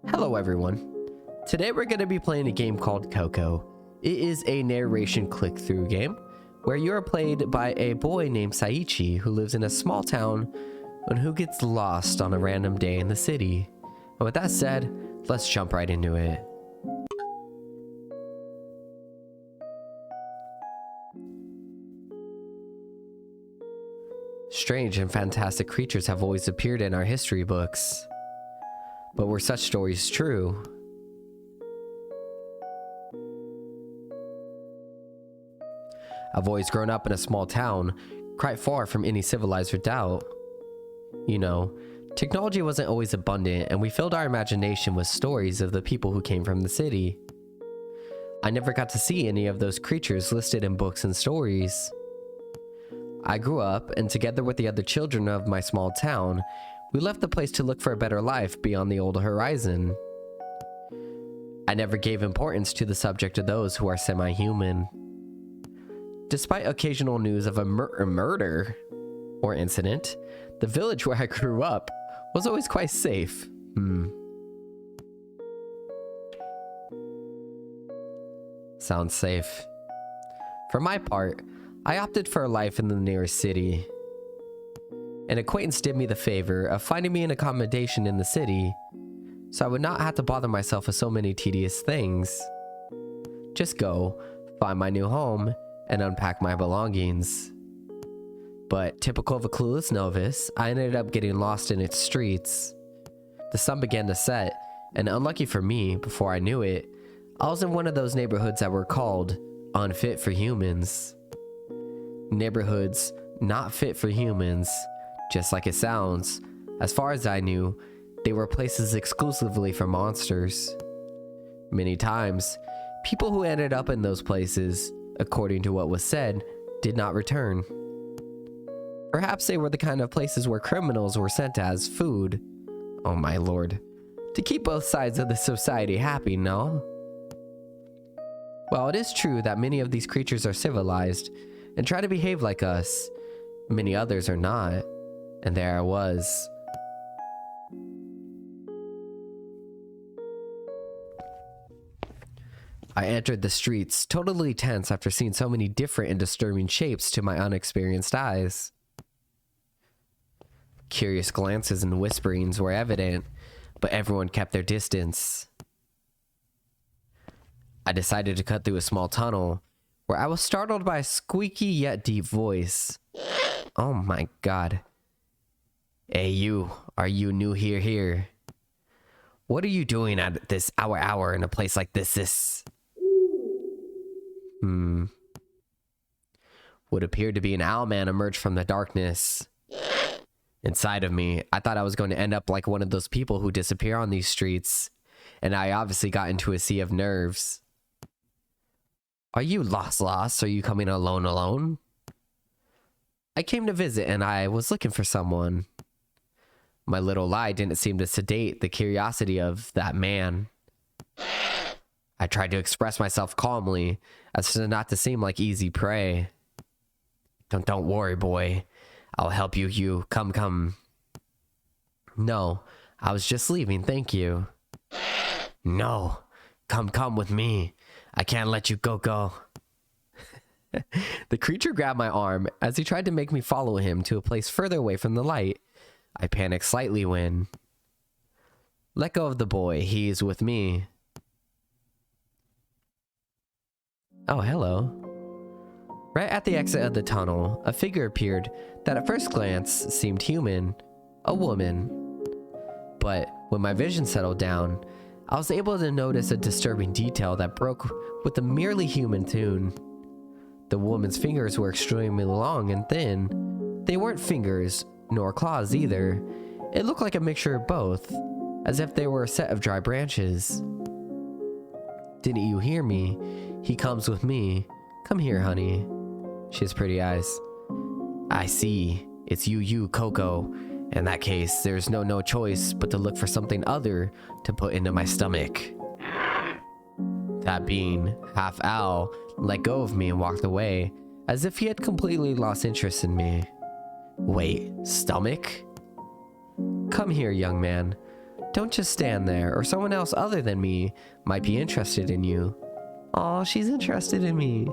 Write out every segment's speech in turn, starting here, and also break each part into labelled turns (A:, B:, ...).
A: Hello everyone. Today we're going to be playing a game called Coco. It is a narration click-through game where you are played by a boy named Seiichi who lives in a small town and who gets lost on a random day in the city. And with that said, let's jump right into it. Strange and fantastic creatures have always appeared in our history books. But were such stories true? I've always grown up in a small town, quite far from any civilized redoubt. You know, technology wasn't always abundant, and we filled our imagination with stories of the people who came from the city. I never got to see any of those creatures listed in books and stories. I grew up, and together with the other children of my small town, we left the place to look for a better life beyond the old horizon. I never gave importance to the subject of those who are semi-human. Despite occasional news of a murder or incident, the village where I grew up was always quite safe. Sounds safe. For my part, I opted for a life in the nearest city. An acquaintance did me the favor of finding me an accommodation in the city, so I would not have to bother myself with so many tedious things. Just go, find my new home, and unpack my belongings. But typical of a clueless novice, I ended up getting lost in its streets. The sun began to set, and unlucky for me, before I knew it, I was in one of those neighborhoods that were called unfit for humans. Neighborhoods not fit for humans. Just like it sounds, as far as I knew, they were places exclusively for monsters. Many times, people who ended up in those places, according to what was said, did not return. Perhaps they were the kind of places where criminals were sent as food. Oh my lord. To keep both sides of the society happy, no? While it is true that many of these creatures are civilized and try to behave like us, many others are not. And there I was. I entered the streets, totally tense after seeing so many different and disturbing shapes to my unexperienced eyes. Curious glances and whisperings were evident, but everyone kept their distance. I decided to cut through a small tunnel, where I was startled by a squeaky yet deep voice. Oh my god. Hey you, are you new here? What are you doing at this hour in a place like this? What appeared to be an owl man emerged from the darkness. Inside of me, I thought I was going to end up like one of those people who disappear on these streets, and I obviously got into a sea of nerves. Are you lost? Are you coming alone? I came to visit and I was looking for someone. My little lie didn't seem to sedate the curiosity of that man. I tried to express myself calmly, as to not to seem like easy prey. Don't worry, boy. I'll help you. Come. No, I was just leaving, thank you. No, come with me. I can't let you go. The creature grabbed my arm as he tried to make me follow him to a place further away from the light. I panicked slightly when... Let go of the boy, he is with me. Oh, hello. Right at the exit of the tunnel, a figure appeared that at first glance seemed human. A woman. But when my vision settled down, I was able to notice a disturbing detail that broke with the merely human tune. The woman's fingers were extremely long and thin. They weren't fingers, nor claws either. It looked like a mixture of both, as if they were a set of dry branches. Didn't you hear me? He comes with me. Come here, honey. She has pretty eyes. I see. It's you, Coco. In that case, there's no choice but to look for something other to put into my stomach. That being, half owl let go of me and walked away, as if he had completely lost interest in me. Wait, stomach? Come here, young man. Don't just stand there, or someone else other than me might be interested in you. Aw, she's interested in me.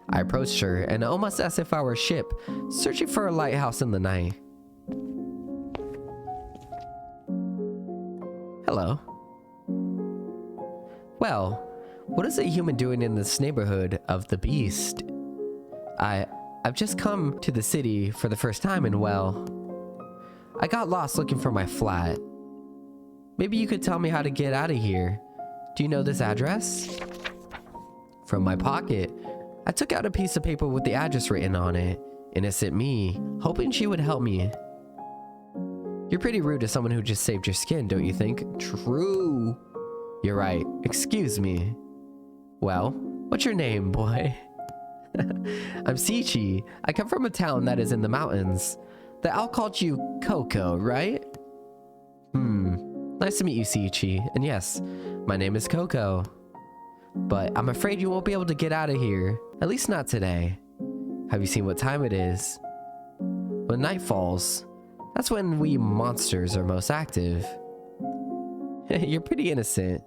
A: I approached her, and almost as if I were a ship, searching for a lighthouse in the night. Hello. Well, what is a human doing in this neighborhood of the beast? I've just come to the city for the first time, and well, I got lost looking for my flat. Maybe you could tell me how to get out of here. Do you know this address? From my pocket, I took out a piece of paper with the address written on it. Innocent me, hoping she would help me. You're pretty rude to someone who just saved your skin, don't you think? True. You're right. Excuse me. Well, what's your name, boy? I'm Seiichi. I come from a town that is in the mountains. The owl called you Coco, right? Nice to meet you, Seiichi. And yes, my name is Coco. But I'm afraid you won't be able to get out of here. At least not today. Have you seen what time it is? When night falls, that's when we monsters are most active. You're pretty innocent.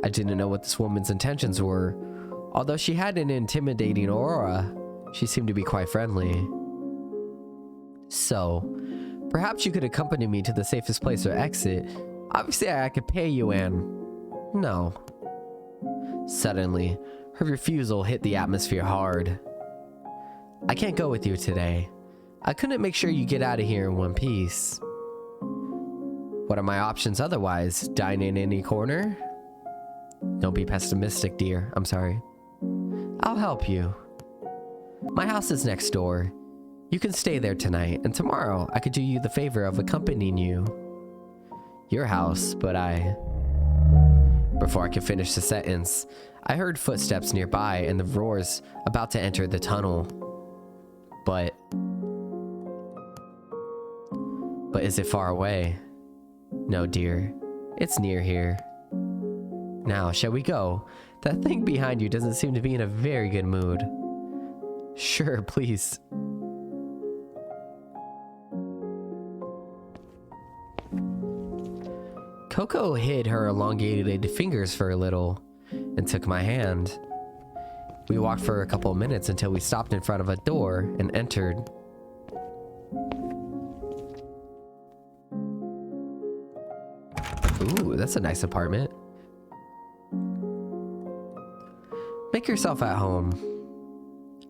A: I didn't know what this woman's intentions were. Although she had an intimidating aura, she seemed to be quite friendly. So, perhaps you could accompany me to the safest place or exit. Obviously, I could pay you and... No. Suddenly, her refusal hit the atmosphere hard. I can't go with you today. I couldn't make sure you get out of here in one piece. What are my options otherwise? Dine in any corner? Don't be pessimistic, dear. I'm sorry. I'll help you. My house is next door. You can stay there tonight, and tomorrow I could do you the favor of accompanying you. Your house, but Before I could finish the sentence, I heard footsteps nearby and the roars about to enter the tunnel. But is it far away? No, dear. It's near here. Now, shall we go? That thing behind you doesn't seem to be in a very good mood. Sure, please. Coco hid her elongated fingers for a little and took my hand. We walked for a couple of minutes until we stopped in front of a door and entered. Ooh, that's a nice apartment. Make yourself at home.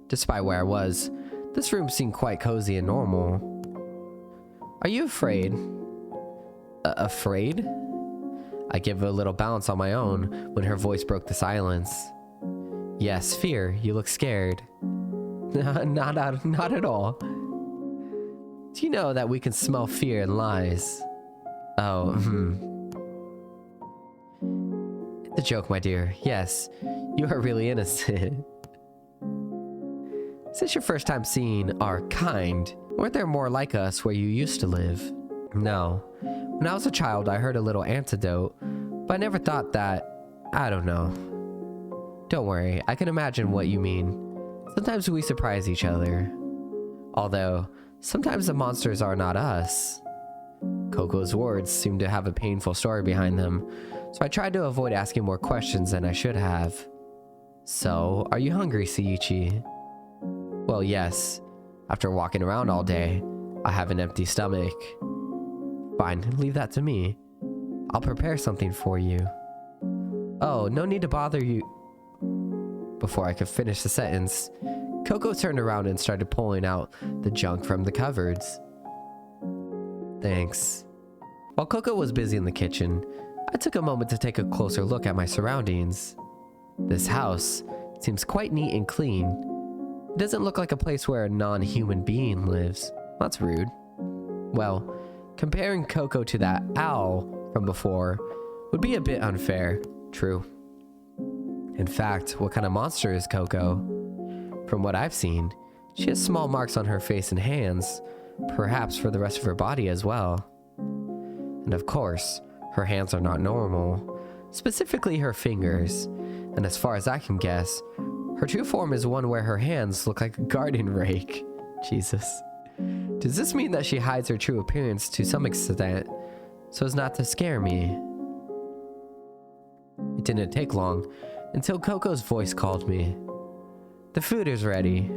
A: Despite where I was, this room seemed quite cozy and normal. Are you afraid? Afraid? I give a little bounce on my own when her voice broke the silence. Yes, fear. You look scared. Not at all. Do you know that we can smell fear and lies? Oh, It's a joke, my dear. Yes, you are really innocent. Is this your first time seeing our kind? Weren't there more like us where you used to live? No. When I was a child, I heard a little antidote, but I never thought that... I don't know. Don't worry, I can imagine what you mean. Sometimes we surprise each other. Although, sometimes the monsters are not us. Coco's words seemed to have a painful story behind them, so I tried to avoid asking more questions than I should have. So, are you hungry, Seiichi? Well, yes. After walking around all day, I have an empty stomach. Fine, leave that to me. I'll prepare something for you. Oh, no need to bother you. Before I could finish the sentence, Coco turned around and started pulling out the junk from the cupboards. Thanks. While Coco was busy in the kitchen, I took a moment to take a closer look at my surroundings. This house seems quite neat and clean. It doesn't look like a place where a non-human being lives. That's rude. Well, comparing Coco to that owl from before would be a bit unfair. True. In fact, what kind of monster is Coco? From what I've seen, she has small marks on her face and hands, perhaps for the rest of her body as well. And of course, her hands are not normal, specifically her fingers, and as far as I can guess, her true form is one where her hands look like a garden rake. Jesus. Does this mean that she hides her true appearance to some extent so as not to scare me. It didn't take long until Coco's voice called me. "The food is ready."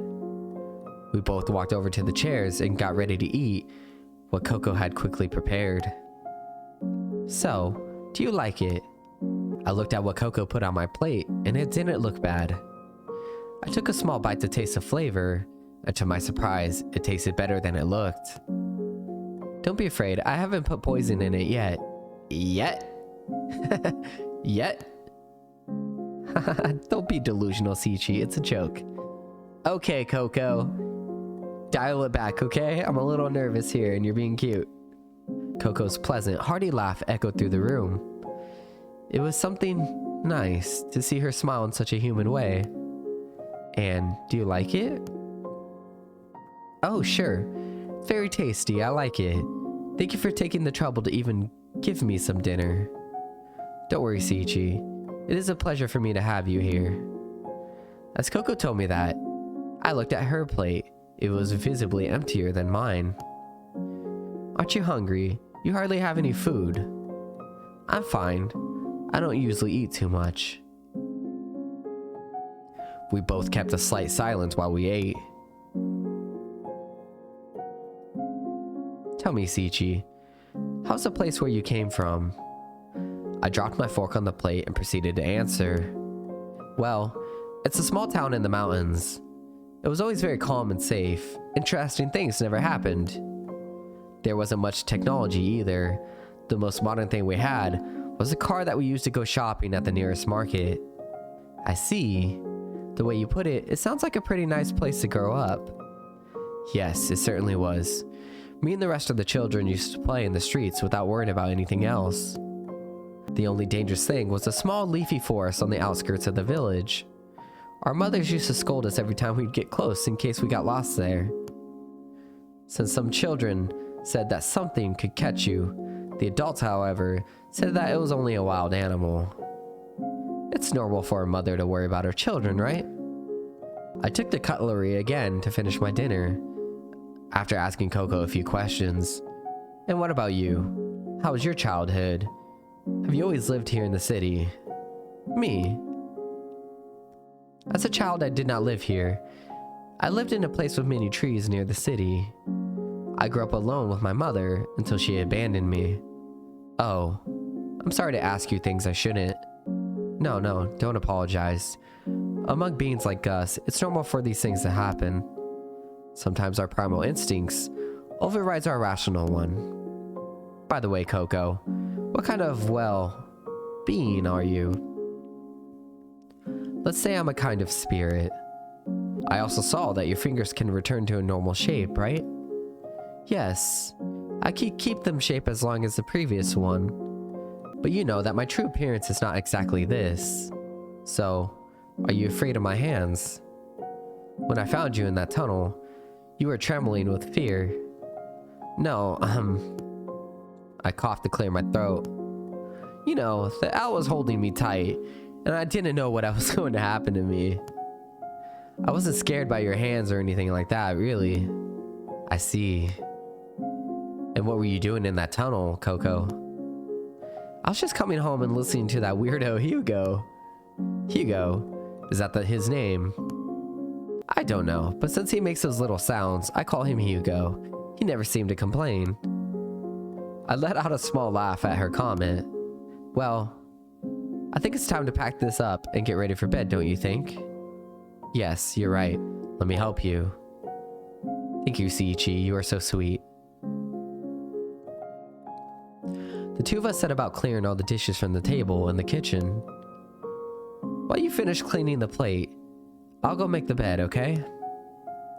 A: We both walked over to the chairs and got ready to eat what Coco had quickly prepared. "So, do you like it?" I looked at what Coco put on my plate, and it didn't look bad. I took a small bite to taste the flavor, and to my surprise, it tasted better than it looked. "Don't be afraid, I haven't put poison in it yet." Yet? Yet? Don't be delusional, Seiichi, it's a joke. "Okay, Coco. Dial it back, okay? I'm a little nervous here and you're being cute." Coco's pleasant, hearty laugh echoed through the room. It was something nice to see her smile in such a human way. "And do you like it?" "Oh, sure. Very tasty, I like it. Thank you for taking the trouble to even give me some dinner." "Don't worry, Seiichi. It is a pleasure for me to have you here." As Coco told me that, I looked at her plate. It was visibly emptier than mine. "Aren't you hungry? You hardly have any food." "I'm fine. I don't usually eat too much." We both kept a slight silence while we ate. "Tell me, Seiichi, how's the place where you came from?" I dropped my fork on the plate and proceeded to answer. "Well, it's a small town in the mountains. It was always very calm and safe. Interesting things never happened. There wasn't much technology either. The most modern thing we had was a car that we used to go shopping at the nearest market." "I see. The way you put it, it sounds like a pretty nice place to grow up." Yes, it certainly was. Me and the rest of the children used to play in the streets without worrying about anything else. The only dangerous thing was a small leafy forest on the outskirts of the village. Our mothers used to scold us every time we'd get close in case we got lost there. Since some children said that something could catch you, the adults, however, said that it was only a wild animal. It's normal for a mother to worry about her children, right? I took the cutlery again to finish my dinner, after asking Coco a few questions. "And what about you? How was your childhood? Have you always lived here in the city?" "Me? As a child, I did not live here. I lived in a place with many trees near the city. I grew up alone with my mother until she abandoned me." "Oh, I'm sorry to ask you things I shouldn't." No, don't apologize. Among beings like us, it's normal for these things to happen. Sometimes our primal instincts overrides our rational one. By the way, Coco, what kind of, being are you? Let's say I'm a kind of spirit. I also saw that your fingers can return to a normal shape, right? Yes, I keep them shape as long as the previous one. But you know that my true appearance is not exactly this. So, are you afraid of my hands? When I found you in that tunnel, you were trembling with fear. No, I coughed to clear my throat. You know, the owl was holding me tight, and I didn't know what was going to happen to me. I wasn't scared by your hands or anything like that, really. I see. And what were you doing in that tunnel, Coco? I was just coming home and listening to that weirdo Hugo. Hugo? Is that his name? I don't know, but since he makes those little sounds, I call him Hugo. He never seemed to complain. I let out a small laugh at her comment. Well, I think it's time to pack this up and get ready for bed, don't you think? Yes, you're right. Let me help you. Thank you, Seiichi. You are so sweet. The two of us set about clearing all the dishes from the table in the kitchen. While you finish cleaning the plate, I'll go make the bed, okay?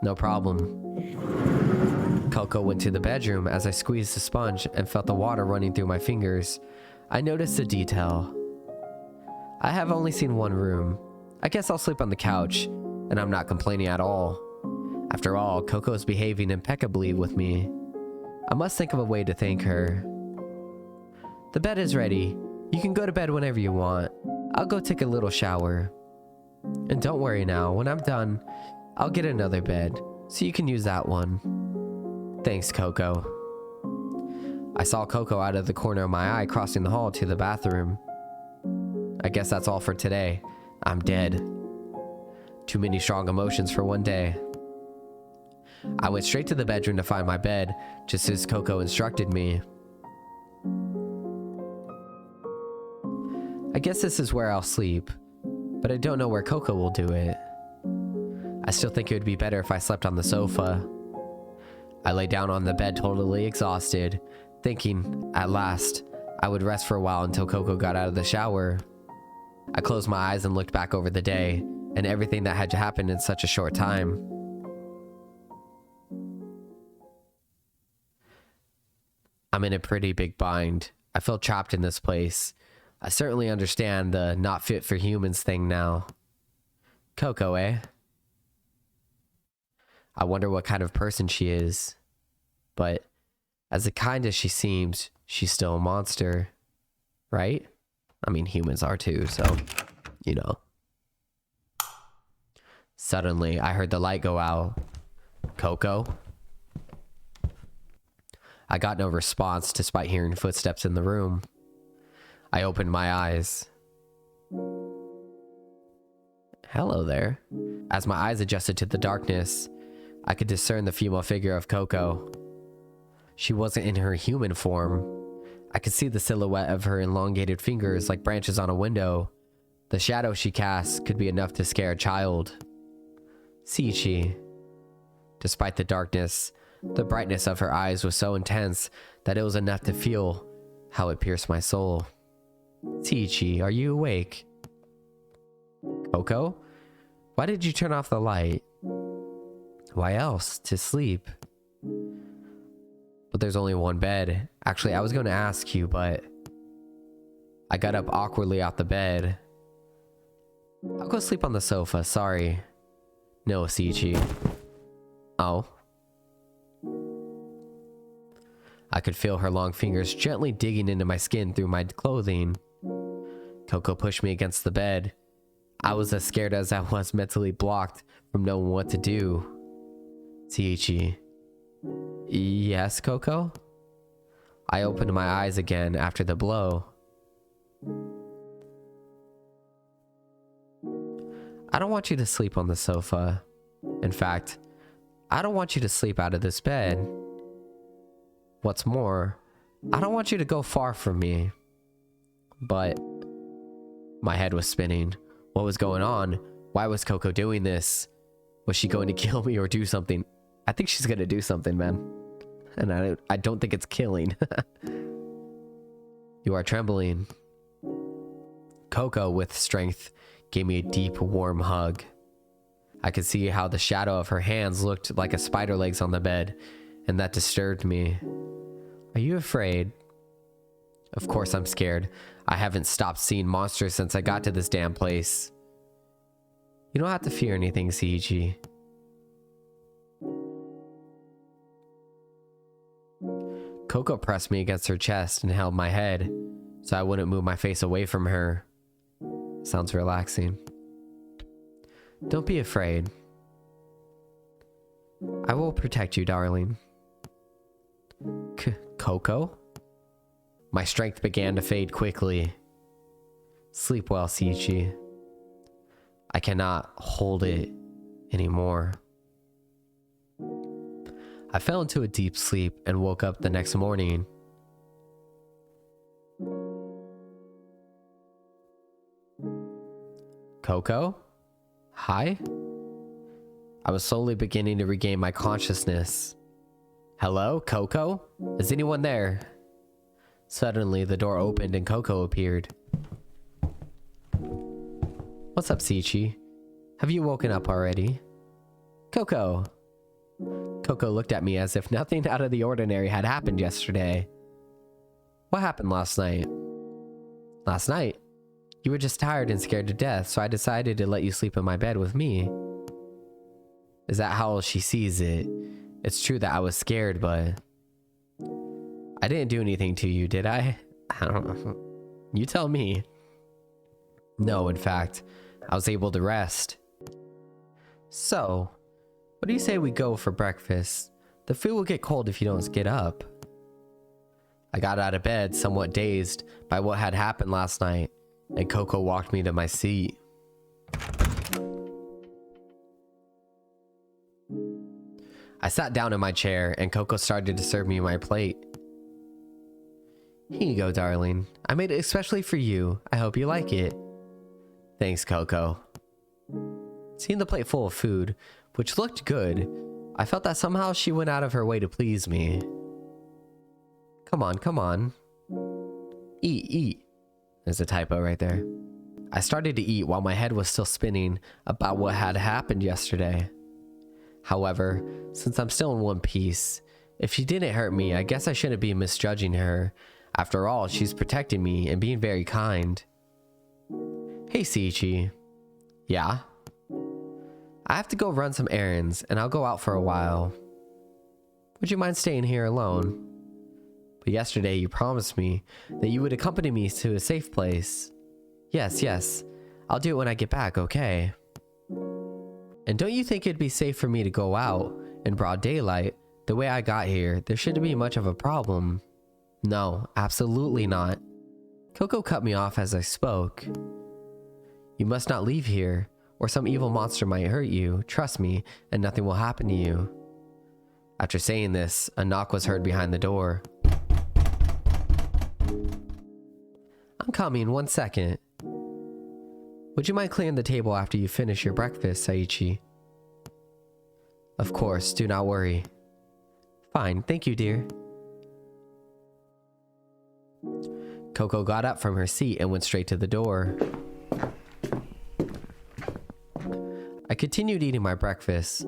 A: No problem. Coco went to the bedroom. As I squeezed the sponge and felt the water running through my fingers, I noticed a detail. I have only seen one room. I guess I'll sleep on the couch, and I'm not complaining at all. After all, Coco's behaving impeccably with me. I must think of a way to thank her. The bed is ready. You can go to bed whenever you want. I'll go take a little shower. And don't worry now, when I'm done, I'll get another bed, so you can use that one. Thanks, Coco. I saw Coco out of the corner of my eye crossing the hall to the bathroom. I guess that's all for today. I'm dead. Too many strong emotions for one day. I went straight to the bedroom to find my bed, just as Coco instructed me. I guess this is where I'll sleep, but I don't know where Coco will do it. I still think it would be better if I slept on the sofa. I lay down on the bed totally exhausted, thinking, at last, I would rest for a while until Coco got out of the shower. I closed my eyes and looked back over the day, and everything that had happened in such a short time. I'm in a pretty big bind. I feel trapped in this place. I certainly understand the not fit for humans thing now. Coco, eh? I wonder what kind of person she is. But as kind as she seems, she's still a monster. Right? I mean, humans are too, so, you know. Suddenly, I heard the light go out. Coco? I got no response despite hearing footsteps in the room. I opened my eyes. Hello there. As my eyes adjusted to the darkness, I could discern the female figure of Coco. She wasn't in her human form. I could see the silhouette of her elongated fingers like branches on a window. The shadow she cast could be enough to scare a child. Seiichi. Despite the darkness, the brightness of her eyes was so intense that it was enough to feel how it pierced my soul. Seiichi, are you awake? Coco? Why did you turn off the light? Why else? To sleep. But there's only one bed. Actually, I was going to ask you, but I got up awkwardly out the bed. I'll go sleep on the sofa, sorry. No, Seiichi. Oh. I could feel her long fingers gently digging into my skin through my clothing. Coco pushed me against the bed. I was as scared as I was mentally blocked from knowing what to do. Seiichi. Yes, Coco? I opened my eyes again after the blow. I don't want you to sleep on the sofa. In fact, I don't want you to sleep out of this bed. What's more, I don't want you to go far from me. But my head was spinning. What was going on? Why was Coco doing this? Was she going to kill me or do something? I think she's going to do something, man. And I don't think it's killing. You are trembling. Coco, with strength, gave me a deep, warm hug. I could see how the shadow of her hands looked like a spider legs on the bed, and that disturbed me. Are you afraid? Of course I'm scared. I haven't stopped seeing monsters since I got to this damn place. You don't have to fear anything, Seiichi. Coco pressed me against her chest and held my head, so I wouldn't move my face away from her. Sounds relaxing. Don't be afraid. I will protect you, darling. Coco? My strength began to fade quickly. Sleep well, Seiichi. I cannot hold it anymore. I fell into a deep sleep and woke up the next morning. Coco? Hi? I was slowly beginning to regain my consciousness. Hello, Coco? Is anyone there? Suddenly, the door opened and Coco appeared. What's up, Seiichi? Have you woken up already? Coco! Coco looked at me as if nothing out of the ordinary had happened yesterday. What happened last night? Last night? You were just tired and scared to death, so I decided to let you sleep in my bed with me. Is that how she sees it? It's true that I was scared, but I didn't do anything to you, did I? I don't know. You tell me. No, in fact, I was able to rest. So, what do you say we go for breakfast? The food will get cold if you don't get up. I got out of bed somewhat dazed by what had happened last night, and Coco walked me to my seat. I sat down in my chair, and Coco started to serve me my plate. Here you go, darling. I made it especially for you. I hope you like it. Thanks, Coco. Seeing the plate full of food, which looked good, I felt that somehow she went out of her way to please me. Come on, come on. Eat. There's a typo right there. I started to eat while my head was still spinning about what had happened yesterday. However, since I'm still in one piece, if she didn't hurt me, I guess I shouldn't be misjudging her. After all, she's protecting me and being very kind. Hey, Seiichi. Yeah? I have to go run some errands, and I'll go out for a while. Would you mind staying here alone? But yesterday you promised me that you would accompany me to a safe place. Yes. I'll do it when I get back, okay? And don't you think it'd be safe for me to go out in broad daylight? The way I got here, there shouldn't be much of a problem. No, absolutely not. Coco cut me off as I spoke. You must not leave here, or some evil monster might hurt you. Trust me, and nothing will happen to you. After saying this, a knock was heard behind the door. I'm coming, 1 second. Would you mind clearing the table after you finish your breakfast, Seiichi? Of course, do not worry. Fine, thank you, dear. Coco got up from her seat and went straight to the door. I continued eating my breakfast,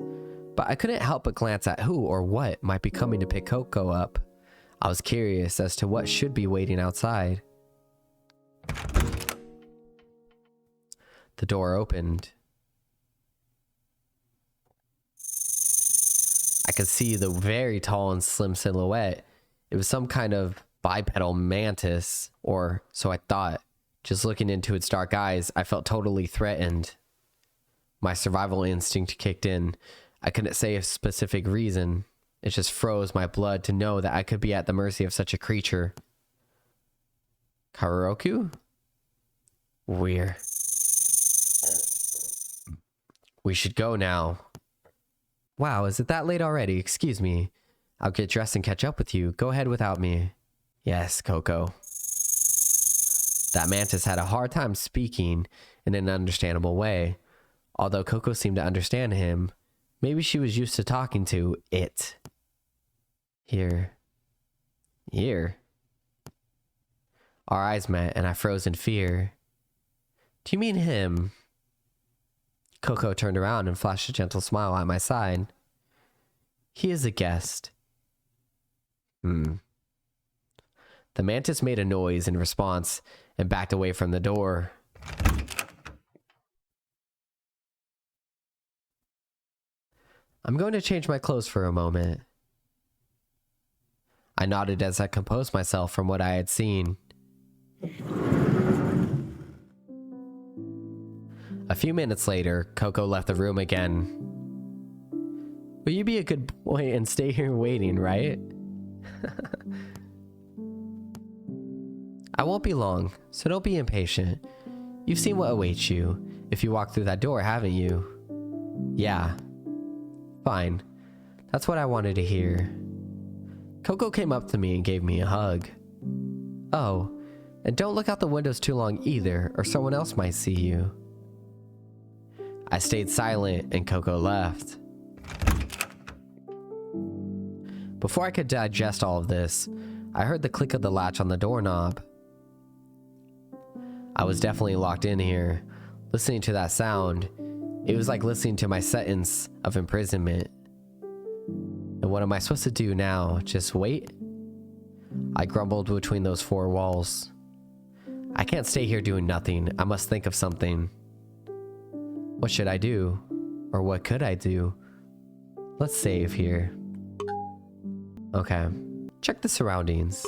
A: but I couldn't help but glance at who or what might be coming to pick Coco up. I was curious as to what should be waiting outside. The door opened. I could see the very tall and slim silhouette. It was some kind of bipedal mantis, or so I thought. Just looking into its dark eyes, I felt totally threatened. My survival instinct kicked in. I couldn't say a specific reason. It just froze my blood to know that I could be at the mercy of such a creature. Maroku? Weird. We should go now. Wow, is it that late already? Excuse me. I'll get dressed and catch up with you. Go ahead without me. Yes, Coco. That mantis had a hard time speaking in an understandable way. Although Coco seemed to understand him, maybe she was used to talking to it. Here. Our eyes met, and I froze in fear. Do you mean him? Coco turned around and flashed a gentle smile at my side. He is a guest. The mantis made a noise in response and backed away from the door. I'm going to change my clothes for a moment. I nodded as I composed myself from what I had seen. A few minutes later, Coco left the room again. Will you be a good boy and stay here waiting, right? I won't be long, so don't be impatient. You've seen what awaits you if you walk through that door, haven't you? Yeah. Fine. That's what I wanted to hear. Coco came up to me and gave me a hug. Oh, and don't look out the windows too long either, or someone else might see you. I stayed silent and Coco left. Before I could digest all of this, I heard the click of the latch on the doorknob. I was definitely locked in here. Listening to that sound, it was like listening to my sentence of imprisonment. And what am I supposed to do now? Just wait? I grumbled between those four walls. I can't stay here doing nothing. I must think of something. What should I do? Or what could I do? Let's save here. Okay. Check the surroundings.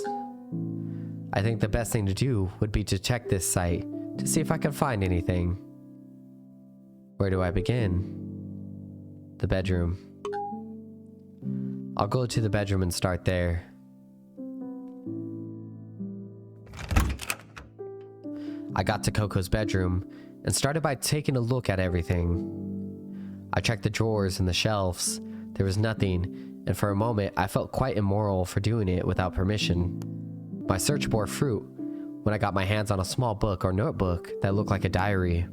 A: I think the best thing to do would be to check this site to see if I can find anything. Where do I begin? The bedroom. I'll go to the bedroom and start there. I got to Coco's bedroom and started by taking a look at everything. I checked the drawers and the shelves. There was nothing, and for a moment I felt quite immoral for doing it without permission. My search bore fruit when I got my hands on a small book or notebook that looked like a diary.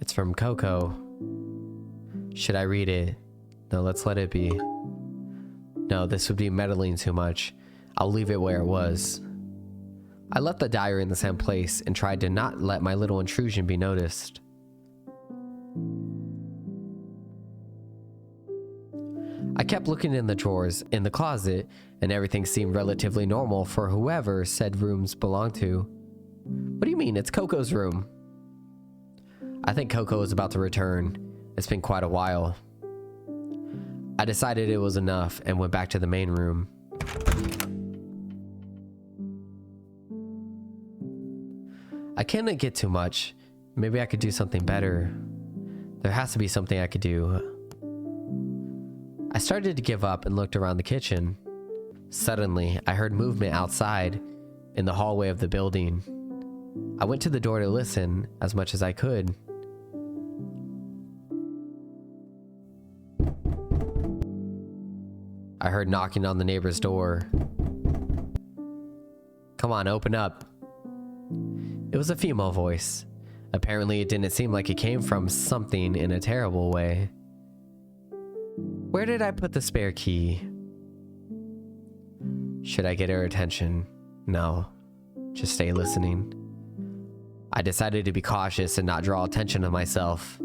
A: It's from Coco. Should I read it? No, let's let it be. No, this would be meddling too much. I'll leave it where it was. I left the diary in the same place and tried to not let my little intrusion be noticed. I kept looking in the drawers, in the closet, and everything seemed relatively normal for whoever said rooms belonged to. What do you mean? It's Coco's room. I think Coco is about to return. It's been quite a while. I decided it was enough and went back to the main room. I can't get too much. Maybe I could do something better. There has to be something I could do. I started to give up and looked around the kitchen. Suddenly, I heard movement outside in the hallway of the building. I went to the door to listen as much as I could. I heard knocking on the neighbor's door. Come on, open up. It was a female voice. Apparently, it didn't seem like it came from something in a terrible way. Where did I put the spare key? Should I get her attention? No. Just stay listening. I decided to be cautious and not draw attention to myself.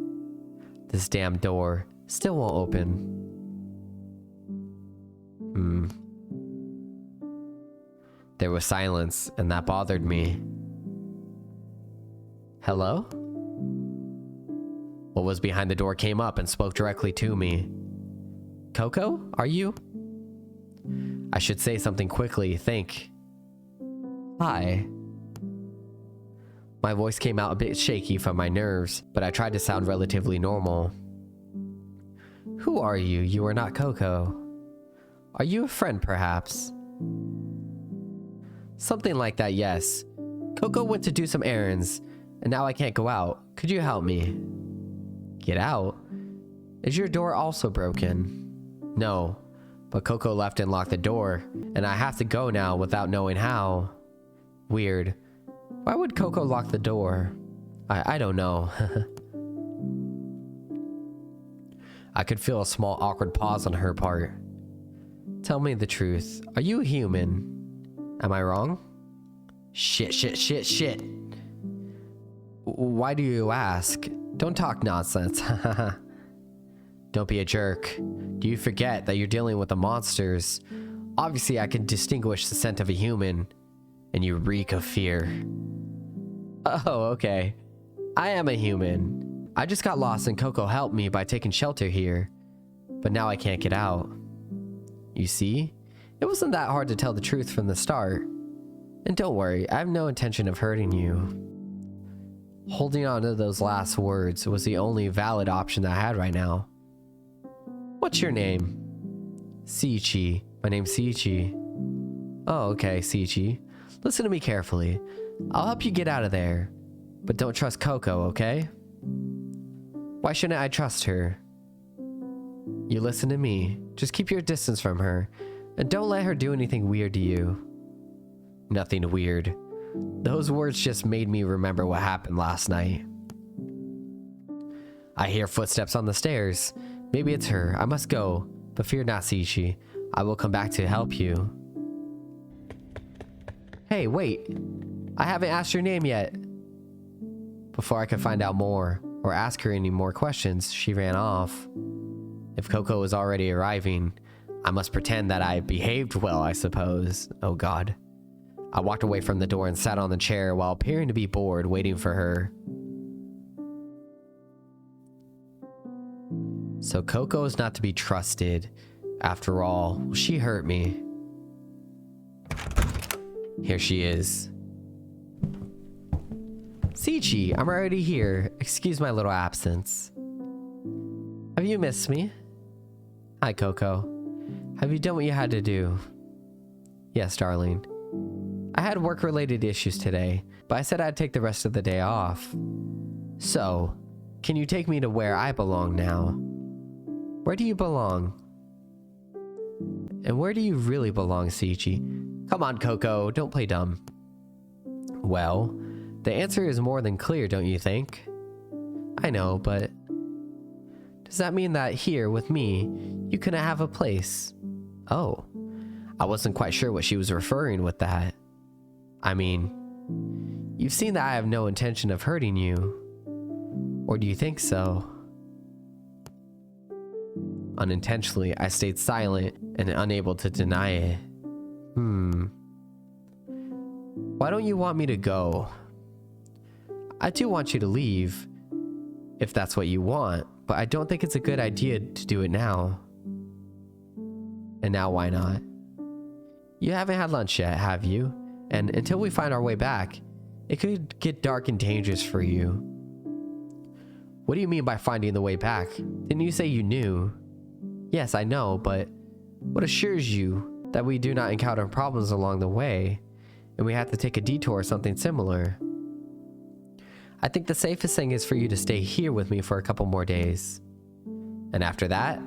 A: This damn door still won't open. There was silence, and that bothered me. Hello? What was behind the door came up and spoke directly to me. Coco, are you? I should say something quickly, think. Hi. My voice came out a bit shaky from my nerves, but I tried to sound relatively normal. Who are you? You are not Coco. Are you a friend, perhaps? Something like that, yes. Coco went to do some errands, and now I can't go out. Could you help me? Get out? Is your door also broken? No, but Coco left and locked the door, and I have to go now without knowing how. Weird. Why would Coco lock the door? I don't know. I could feel a small awkward pause on her part. Tell me the truth. Are you a human? Am I wrong? Shit. Why do you ask? Don't talk nonsense. Don't be a jerk. Do you forget that you're dealing with the monsters? Obviously, I can distinguish the scent of a human, and you reek of fear. Oh, okay. I am a human. I just got lost and Coco helped me by taking shelter here, but now I can't get out. You see? It wasn't that hard to tell the truth from the start. And don't worry, I have no intention of hurting you. Holding on to those last words was the only valid option that I had right now. What's your name? Seiichi. My name's Seiichi. Oh, okay, Seiichi. Listen to me carefully. I'll help you get out of there. But don't trust Coco, okay? Why shouldn't I trust her? You listen to me. Just keep your distance from her. And don't let her do anything weird to you. Nothing weird. Those words just made me remember what happened last night. I hear footsteps on the stairs. Maybe it's her. I must go. But fear not, Seiichi. I will come back to help you. Hey, wait. I haven't asked your name yet. Before I could find out more, or ask her any more questions, she ran off. If Coco was already arriving, I must pretend that I behaved well, I suppose. Oh god. I walked away from the door and sat on the chair while appearing to be bored, waiting for her. So Coco is not to be trusted. After all, she hurt me. Here she is. Seiichi, I'm already here. Excuse my little absence. Have you missed me? Hi, Coco. Have you done what you had to do? Yes, darling. I had work-related issues today, but I said I'd take the rest of the day off. So, can you take me to where I belong now? Where do you belong? And where do you really belong, Seiichi? Come on, Coco, don't play dumb. Well, the answer is more than clear, don't you think? I know, but does that mean that here with me, you couldn't have a place? Oh, I wasn't quite sure what she was referring with that. I mean, you've seen that I have no intention of hurting you. Or do you think so? Unintentionally, I stayed silent and unable to deny it. Why don't you want me to go? I do want you to leave, if that's what you want, but I don't think it's a good idea to do it now. And now why not? You haven't had lunch yet, have you? And until we find our way back, it could get dark and dangerous for you. What do you mean by finding the way back? Didn't you say you knew? Yes, I know, but what assures you that we do not encounter problems along the way, and we have to take a detour or something similar? I think the safest thing is for you to stay here with me for a couple more days. And after that,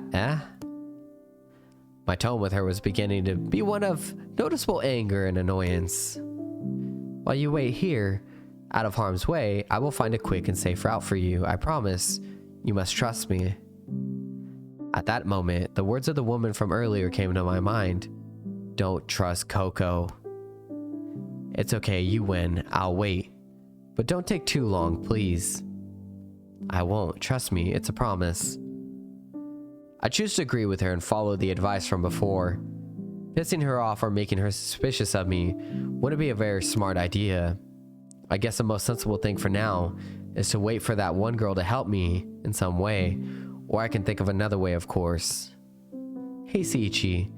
A: My tone with her was beginning to be one of noticeable anger and annoyance. While you wait here, out of harm's way, I will find a quick and safe route for you, I promise. You must trust me. At that moment, the words of the woman from earlier came to my mind. Don't trust Coco. It's okay, you win. I'll wait. But don't take too long, please. I won't. Trust me, it's a promise. I choose to agree with her and follow the advice from before. Pissing her off or making her suspicious of me wouldn't be a very smart idea. I guess the most sensible thing for now is to wait for that one girl to help me in some way, or I can think of another way, of course. Hey, Seiichi.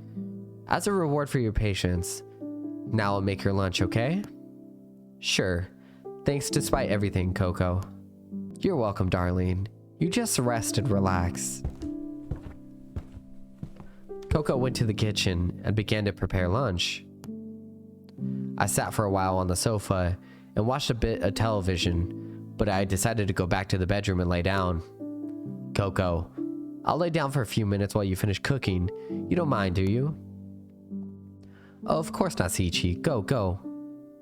A: As a reward for your patience, now I'll make your lunch, okay? Sure. Thanks despite everything, Coco. You're welcome, darling. You just rest and relax. Coco went to the kitchen and began to prepare lunch. I sat for a while on the sofa and watched a bit of television, but I decided to go back to the bedroom and lay down. Coco, I'll lay down for a few minutes while you finish cooking. You don't mind, do you? Oh, of course not, Seiichi. Go.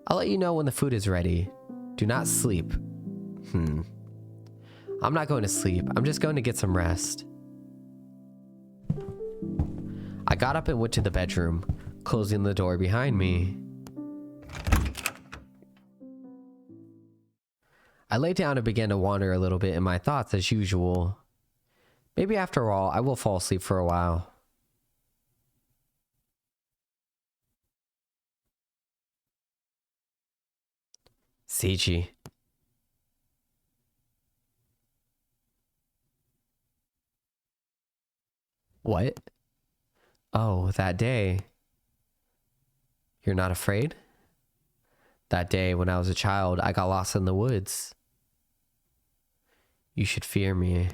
A: I'll let you know when the food is ready. Do not sleep. I'm not going to sleep. I'm just going to get some rest. I got up and went to the bedroom, closing the door behind me. I lay down and began to wander a little bit in my thoughts as usual. Maybe after all, I will fall asleep for a while. Seiichi. What? Oh, that day. You're not afraid? That day when I was a child, I got lost in the woods. You should fear me.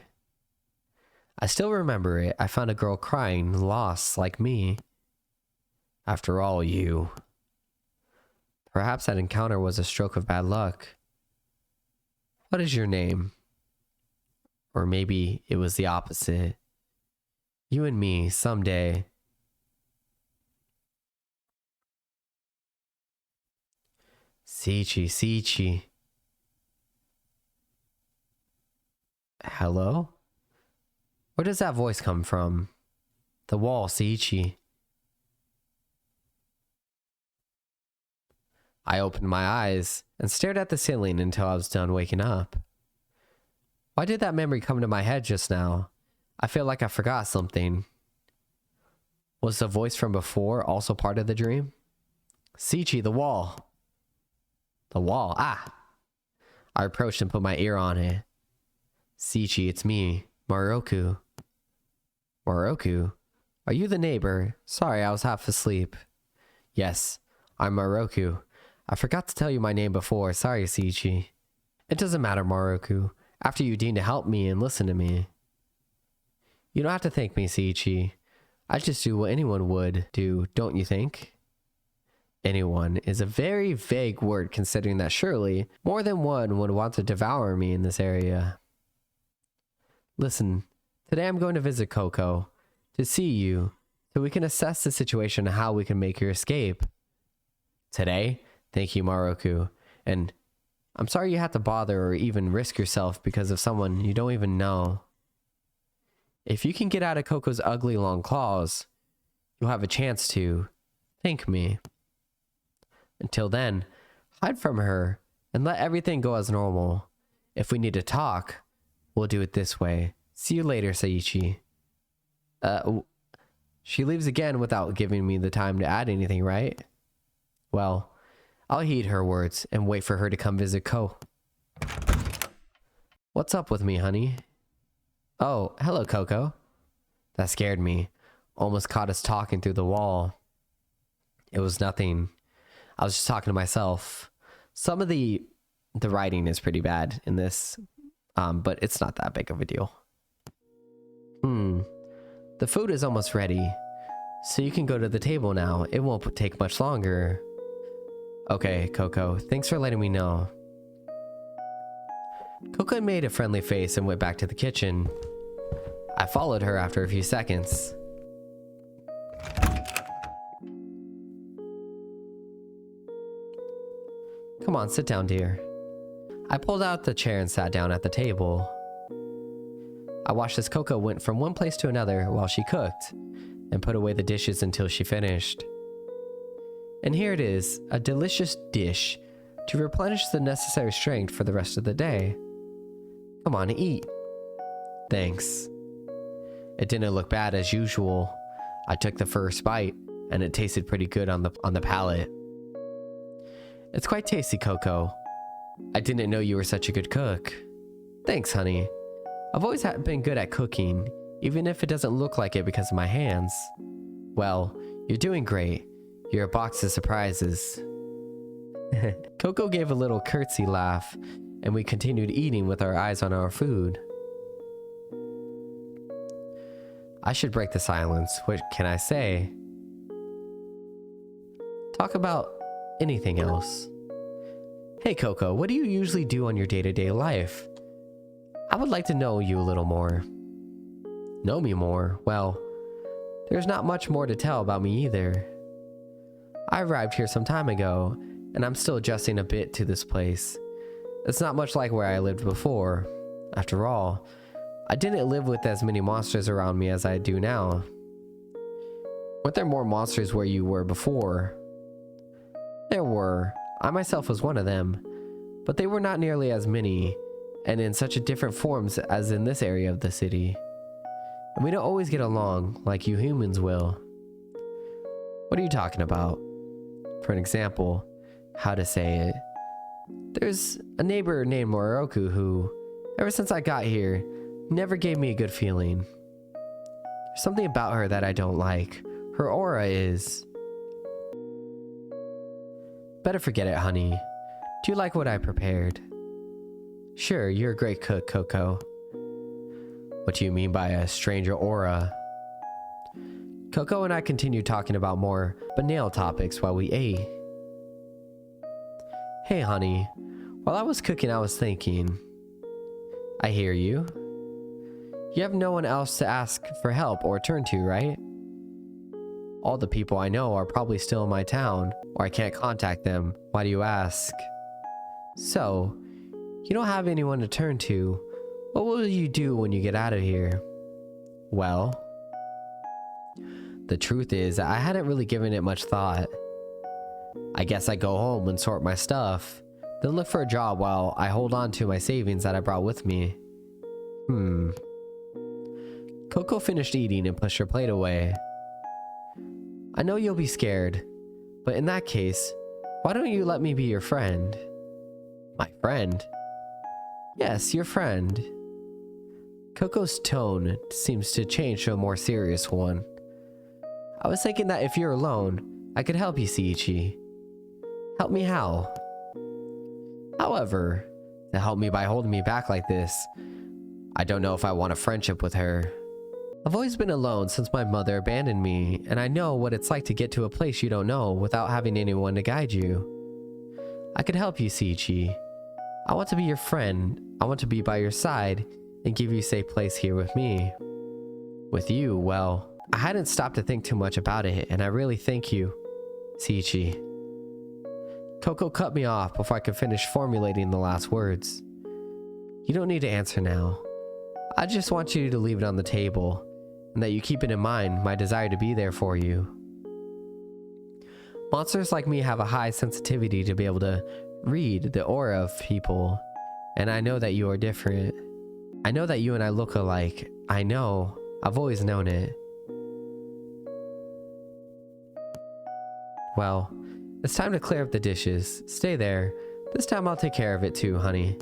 A: I still remember it. I found a girl crying, lost like me. After all, you. Perhaps that encounter was a stroke of bad luck. What is your name? Or maybe it was the opposite. You and me, someday. Seiichi. Hello? Where does that voice come from? The wall, Seiichi. I opened my eyes and stared at the ceiling until I was done waking up. Why did that memory come to my head just now? I feel like I forgot something. Was the voice from before also part of the dream? Seiichi, the wall. The wall, I approached and put my ear on it. Seiichi, it's me, Maroku. Maroku? Are you the neighbor? Sorry, I was half asleep. Yes, I'm Maroku. I forgot to tell you my name before. Sorry, Seiichi. It doesn't matter, Maroku. After you deign to help me and listen to me. You don't have to thank me, Seiichi. I just do what anyone would do, don't you think? Anyone is a very vague word considering that surely more than one would want to devour me in this area. Listen, today I'm going to visit Coco to see you so we can assess the situation and how we can make your escape. Today? Thank you, Maroku. And I'm sorry you had to bother or even risk yourself because of someone you don't even know. If you can get out of Coco's ugly long claws, you'll have a chance to thank me. Until then, hide from her and let everything go as normal. If we need to talk, we'll do it this way. See you later, Seiichi. She leaves again without giving me the time to add anything, right? Well, I'll heed her words and wait for her to come visit Ko. What's up with me, honey? Oh, hello, Coco. That scared me. Almost caught us talking through the wall. It was nothing. I was just talking to myself. Some of the writing is pretty bad in this, but it's not that big of a deal. The food is almost ready, so you can go to the table now. It won't take much longer. Okay, Coco, thanks for letting me know. Coco made a friendly face and went back to the kitchen. I followed her after a few seconds. Come on, sit down, dear. I pulled out the chair and sat down at the table. I watched as Coco went from one place to another while she cooked and put away the dishes until she finished. And here it is, a delicious dish to replenish the necessary strength for the rest of the day. Come on, eat. Thanks. It didn't look bad as usual. I took the first bite and it tasted pretty good on the palate. It's quite tasty, Coco. I didn't know you were such a good cook. Thanks, honey. I've always been good at cooking, even if it doesn't look like it because of my hands. Well, you're doing great. You're a box of surprises. Coco gave a little curtsy laugh, and we continued eating with our eyes on our food. I should break the silence. What can I say? Talk about anything else. Hey Coco, what do you usually do on your day-to-day life? I would like to know you a little more. Know me more? Well, there's not much more to tell about me either. I arrived here some time ago, and I'm still adjusting a bit to this place. It's not much like where I lived before. After all, I didn't live with as many monsters around me as I do now. Weren't there more monsters where you were before? There were. I myself was one of them, but they were not nearly as many, and in such a different forms as in this area of the city. And we don't always get along like you humans will. What are you talking about? For an example, how to say it. There's a neighbor named Maroku who, ever since I got here, never gave me a good feeling. There's something about her that I don't like. Her aura is... Better forget it, honey. Do you like what I prepared? Sure, you're a great cook, Coco. What do you mean by a stranger aura? Coco and I continued talking about more banal topics while we ate. Hey, honey. While I was cooking, I was thinking. I hear you. You have no one else to ask for help or turn to, right? All the people I know are probably still in my town, or I can't contact them. Why do you ask? So, you don't have anyone to turn to. What will you do when you get out of here? Well, the truth is, I hadn't really given it much thought. I guess I go home and sort my stuff, then look for a job while I hold on to my savings that I brought with me. Coco finished eating and pushed her plate away. I know you'll be scared, but in that case, why don't you let me be your friend? My friend? Yes, your friend. Coco's tone seems to change to a more serious one. I was thinking that if you're alone, I could help you, Seiichi. Help me how? However, to help me by holding me back like this, I don't know if I want a friendship with her. I've always been alone since my mother abandoned me, and I know what it's like to get to a place you don't know without having anyone to guide you. I could help you, Seiichi. I want to be your friend. I want to be by your side and give you a safe place here with me. With you, well, I hadn't stopped to think too much about it, and I really thank you, Seiichi. Coco cut me off before I could finish formulating the last words. You don't need to answer now. I just want you to leave it on the table, and that you keep it in mind, my desire to be there for you. Monsters like me have a high sensitivity to be able to read the aura of people, and I know that you are different. I know that you and I look alike. I know. I've always known it. Well, it's time to clear up the dishes. Stay there. This time I'll take care of it too, honey.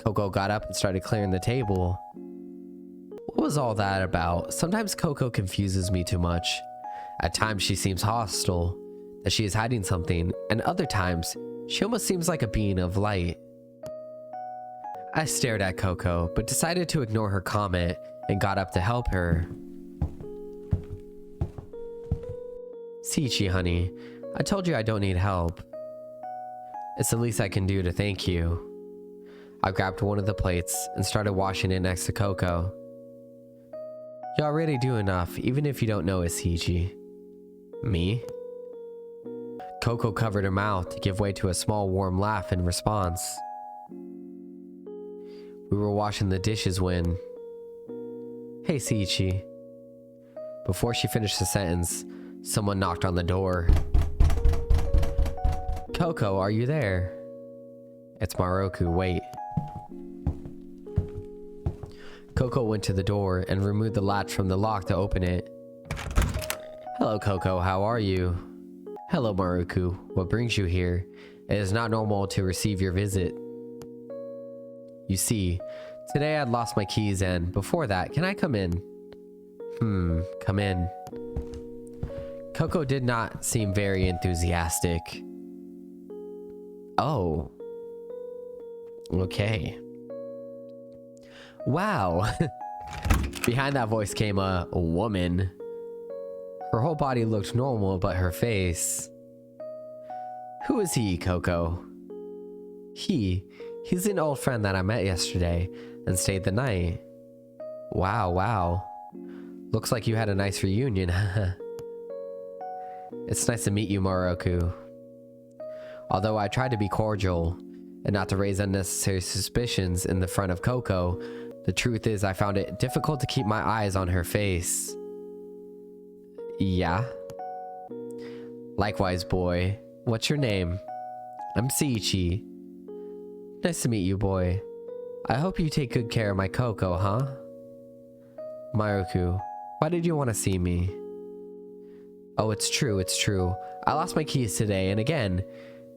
A: Coco got up and started clearing the table. What was all that about? Sometimes Coco confuses me too much. At times she seems hostile, that she is hiding something, and other times she almost seems like a being of light. I stared at Coco, but decided to ignore her comment and got up to help her. Seiichi, honey, I told you I don't need help. It's the least I can do to thank you. I grabbed one of the plates and started washing it next to Coco. You already do enough, even if you don't know it, Seiichi. Me? Coco covered her mouth to give way to a small warm laugh in response. We were washing the dishes when... Hey, Seiichi. Before she finished the sentence, someone knocked on the door. Coco, are you there? It's Maroku, wait. Coco went to the door and removed the latch from the lock to open it. Hello, Coco, how are you? Hello, Maroku, what brings you here? It is not normal to receive your visit. You see, today I'd lost my keys and before that, can I come in? Come in. Coco did not seem very enthusiastic. Oh. Okay. Wow. Behind that voice came a woman. Her whole body looked normal, but her face... Who is he, Coco? He's an old friend that I met yesterday and stayed the night. Wow. Looks like you had a nice reunion. It's nice to meet you, Maroku. Although I tried to be cordial and not to raise unnecessary suspicions in the front of Coco, the truth is I found it difficult to keep my eyes on her face. Yeah? Likewise, boy. What's your name? I'm Seiichi. Nice to meet you, boy. I hope you take good care of my Coco, huh? Maroku, why did you want to see me? Oh, it's true. I lost my keys today, and again,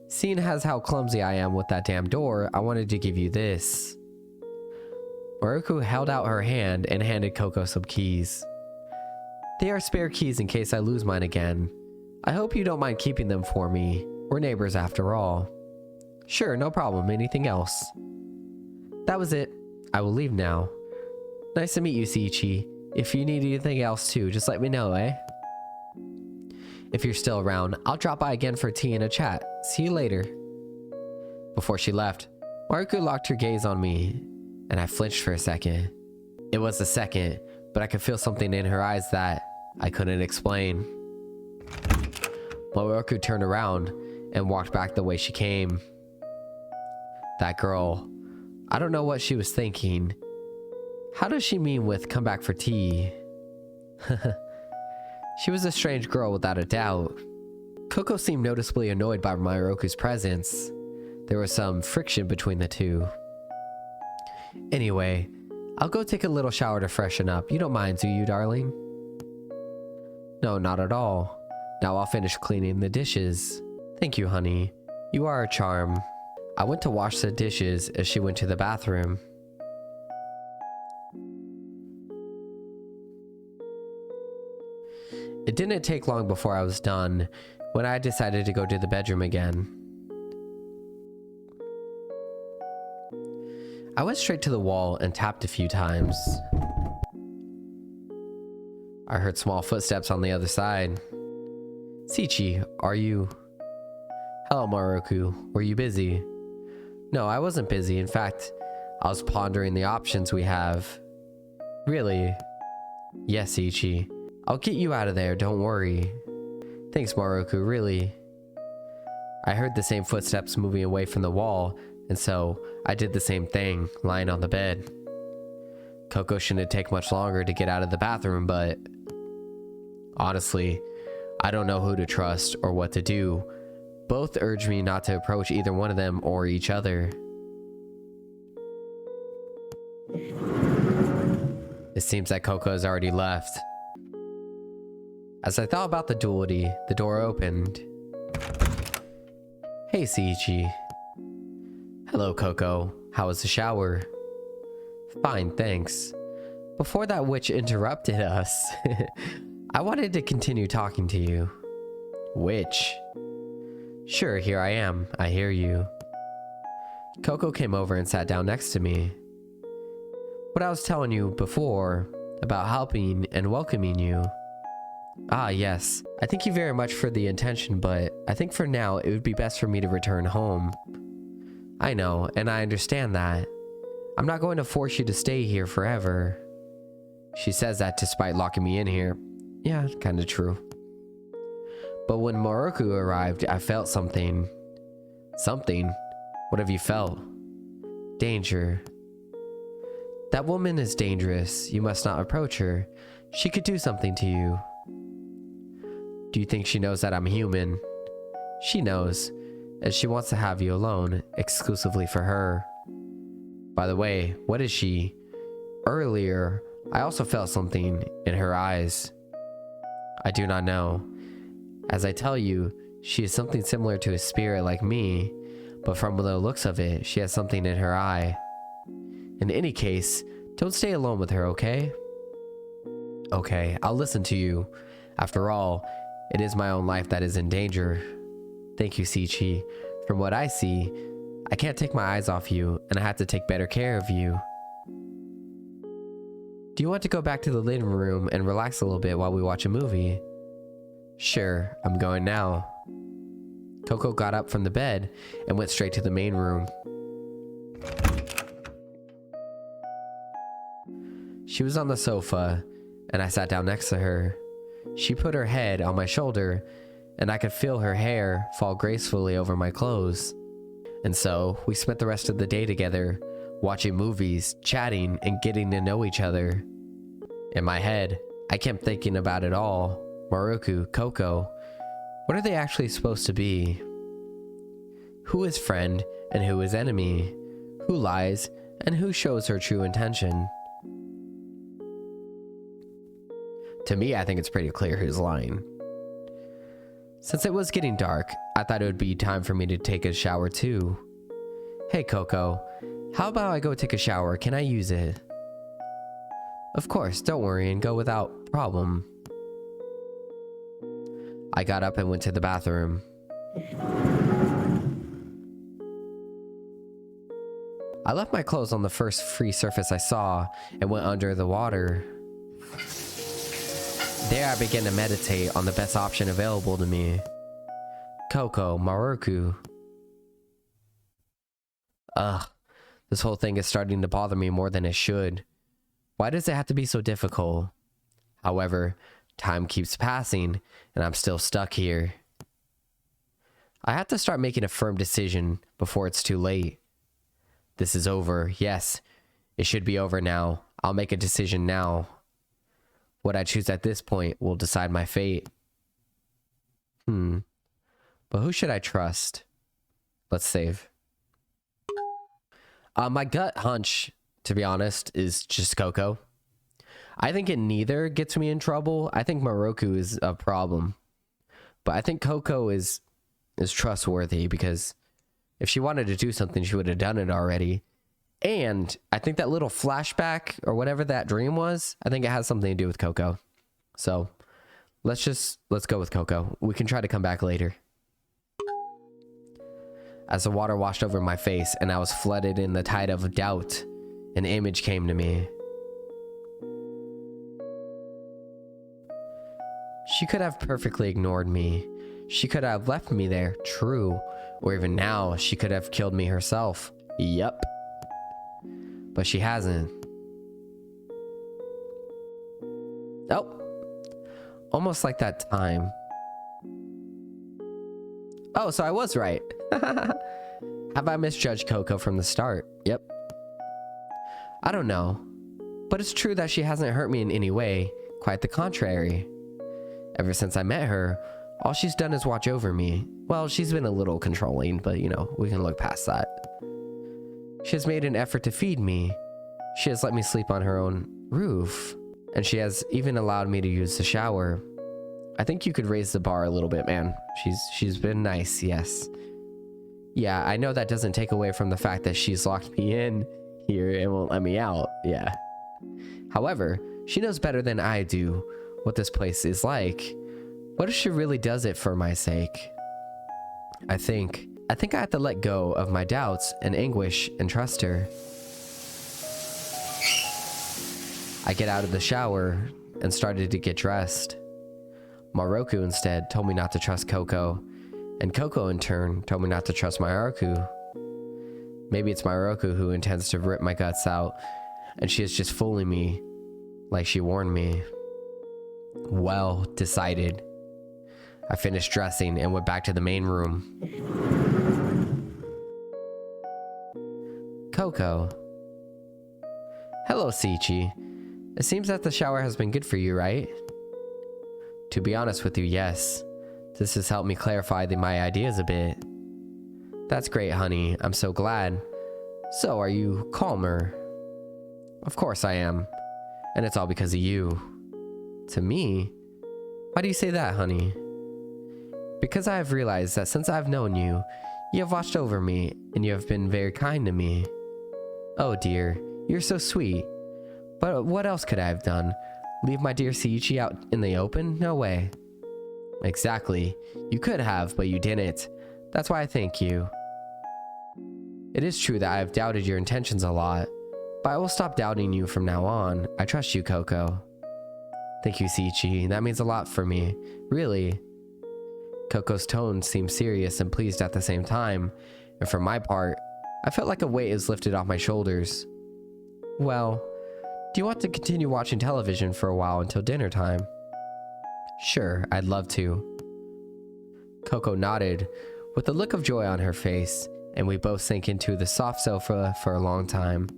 A: seeing as how clumsy I am with that damn door, I wanted to give you this. Maroku held out her hand and handed Coco some keys. They are spare keys in case I lose mine again. I hope you don't mind keeping them for me. We're neighbors after all. Sure, no problem. Anything else? That was it. I will leave now. Nice to meet you, Seiichi. If you need anything else too, just let me know, eh? If you're still around, I'll drop by again for tea and a chat. See you later. Before she left, Maroku locked her gaze on me, and I flinched for a second. It was a second, but I could feel something in her eyes that I couldn't explain. Maroku turned around and walked back the way she came. That girl, I don't know what she was thinking. How does she mean with come back for tea? She was a strange girl without a doubt. Coco seemed noticeably annoyed by Maroku's presence. There was some friction between the two. Anyway, I'll go take a little shower to freshen up. You don't mind, do you, darling? No, not at all. Now I'll finish cleaning the dishes. Thank you, honey. You are a charm. I went to wash the dishes as she went to the bathroom. It didn't take long before I was done when I decided to go to the bedroom again. I went straight to the wall and tapped a few times. I heard small footsteps on the other side. Seiichi, are you... Hello, Maroku. Were you busy? No, I wasn't busy. In fact, I was pondering the options we have. Really? Yes, Seiichi. I'll get you out of there, don't worry. Thanks, Maroku, really. I heard the same footsteps moving away from the wall, and so I did the same thing, lying on the bed. Coco shouldn't take much longer to get out of the bathroom, but... honestly, I don't know who to trust or what to do. Both urge me not to approach either one of them or each other. It seems that Coco has already left. As I thought about the duality, the door opened. Hey, Seiichi. Hello, Coco. How was the shower? Fine, thanks. Before that witch interrupted us, I wanted to continue talking to you. Witch? Sure, here I am. I hear you. Coco came over and sat down next to me. What I was telling you before about helping and welcoming you. Ah, yes. I thank you very much for the intention, but I think for now it would be best for me to return home. I know, and I understand that. I'm not going to force you to stay here forever. She says that despite locking me in here. Yeah, kinda true. But when Maroku arrived, I felt something. Something? What have you felt? Danger. That woman is dangerous. You must not approach her. She could do something to you. Do you think she knows that I'm human? She knows, and she wants to have you alone, exclusively for her. By the way, what is she? Earlier, I also felt something in her eyes. I do not know. As I tell you, she is something similar to a spirit like me, but from the looks of it, she has something in her eye. In any case, don't stay alone with her, okay? Okay, I'll listen to you. After all, it is my own life that is in danger. Thank you, Seiichi. From what I see, I can't take my eyes off you, and I have to take better care of you. Do you want to go back to the living room and relax a little bit while we watch a movie? Sure, I'm going now. Coco got up from the bed and went straight to the main room. She was on the sofa, and I sat down next to her. She put her head on my shoulder, and I could feel her hair fall gracefully over my clothes. And so, we spent the rest of the day together, watching movies, chatting, and getting to know each other. In my head, I kept thinking about it all. Maroku, Coco, what are they actually supposed to be? Who is friend and who is enemy? Who lies and who shows her true intention? To me, I think it's pretty clear who's lying. Since it was getting dark, I thought it would be time for me to take a shower too. Hey Coco, how about I go take a shower? Can I use it? Of course, don't worry and go without problem. I got up and went to the bathroom. I left my clothes on the first free surface I saw and went under the water. There I began to meditate on the best option available to me. Coco, Maroku. Ugh, this whole thing is starting to bother me more than it should. Why does it have to be so difficult? However, time keeps passing, and I'm still stuck here. I have to start making a firm decision before it's too late. This is over, yes. It should be over now. I'll make a decision now. What I choose at this point will decide my fate. But who should I trust? Let's save. My gut hunch, to be honest, is just Coco. I think it neither gets me in trouble. I think Maroku is a problem. But I think Coco is trustworthy because if she wanted to do something, she would have done it already. And I think that little flashback or whatever that dream was, I think it has something to do with Coco. So let's go with Coco. We can try to come back later. As the water washed over my face and I was flooded in the tide of doubt, an image came to me. She could have perfectly ignored me. She could have left me there, true. Or even now, she could have killed me herself. Yep. But she hasn't. Oh. Almost like that time. Oh, so I was right. Have I misjudged Coco from the start? Yep. I don't know. But it's true that she hasn't hurt me in any way. Quite the contrary. Ever since I met her, all she's done is watch over me. Well, she's been a little controlling, but you know, we can look past that. She has made an effort to feed me. She has let me sleep on her own roof. And she has even allowed me to use the shower. I think you could raise the bar a little bit, man. She's been nice, yes. Yeah, I know that doesn't take away from the fact that she's locked me in here and won't let me out, yeah. However, she knows better than I do what this place is like. What if she really does it for my sake? I think I have to let go of my doubts and anguish and trust her. I get out of the shower and started to get dressed. Maroku instead told me not to trust Coco, and Coco in turn told me not to trust Maroku. Maybe it's Maroku who intends to rip my guts out, and she is just fooling me like she warned me. Well, decided. I finished dressing and went back to the main room. Coco. Hello, Seiichi. It seems that the shower has been good for you, right? To be honest with you, yes. This has helped me clarify my ideas a bit. That's great, honey. I'm so glad. So, are you calmer? Of course I am. And it's all because of you. To me? Why do you say that, honey? Because I have realized that since I've known you, you have watched over me, and you have been very kind to me. Oh dear, you're so sweet. But what else could I have done? Leave my dear Seiichi out in the open? No way. Exactly. You could have, but you didn't. That's why I thank you. It is true that I have doubted your intentions a lot, but I will stop doubting you from now on. I trust you, Coco. Thank you, Seiichi. That means a lot for me. Really. Coco's tone seemed serious and pleased at the same time, and for my part, I felt like a weight is lifted off my shoulders. Well, do you want to continue watching television for a while until dinner time? Sure, I'd love to. Coco nodded, with a look of joy on her face, and we both sank into the soft sofa for a long time.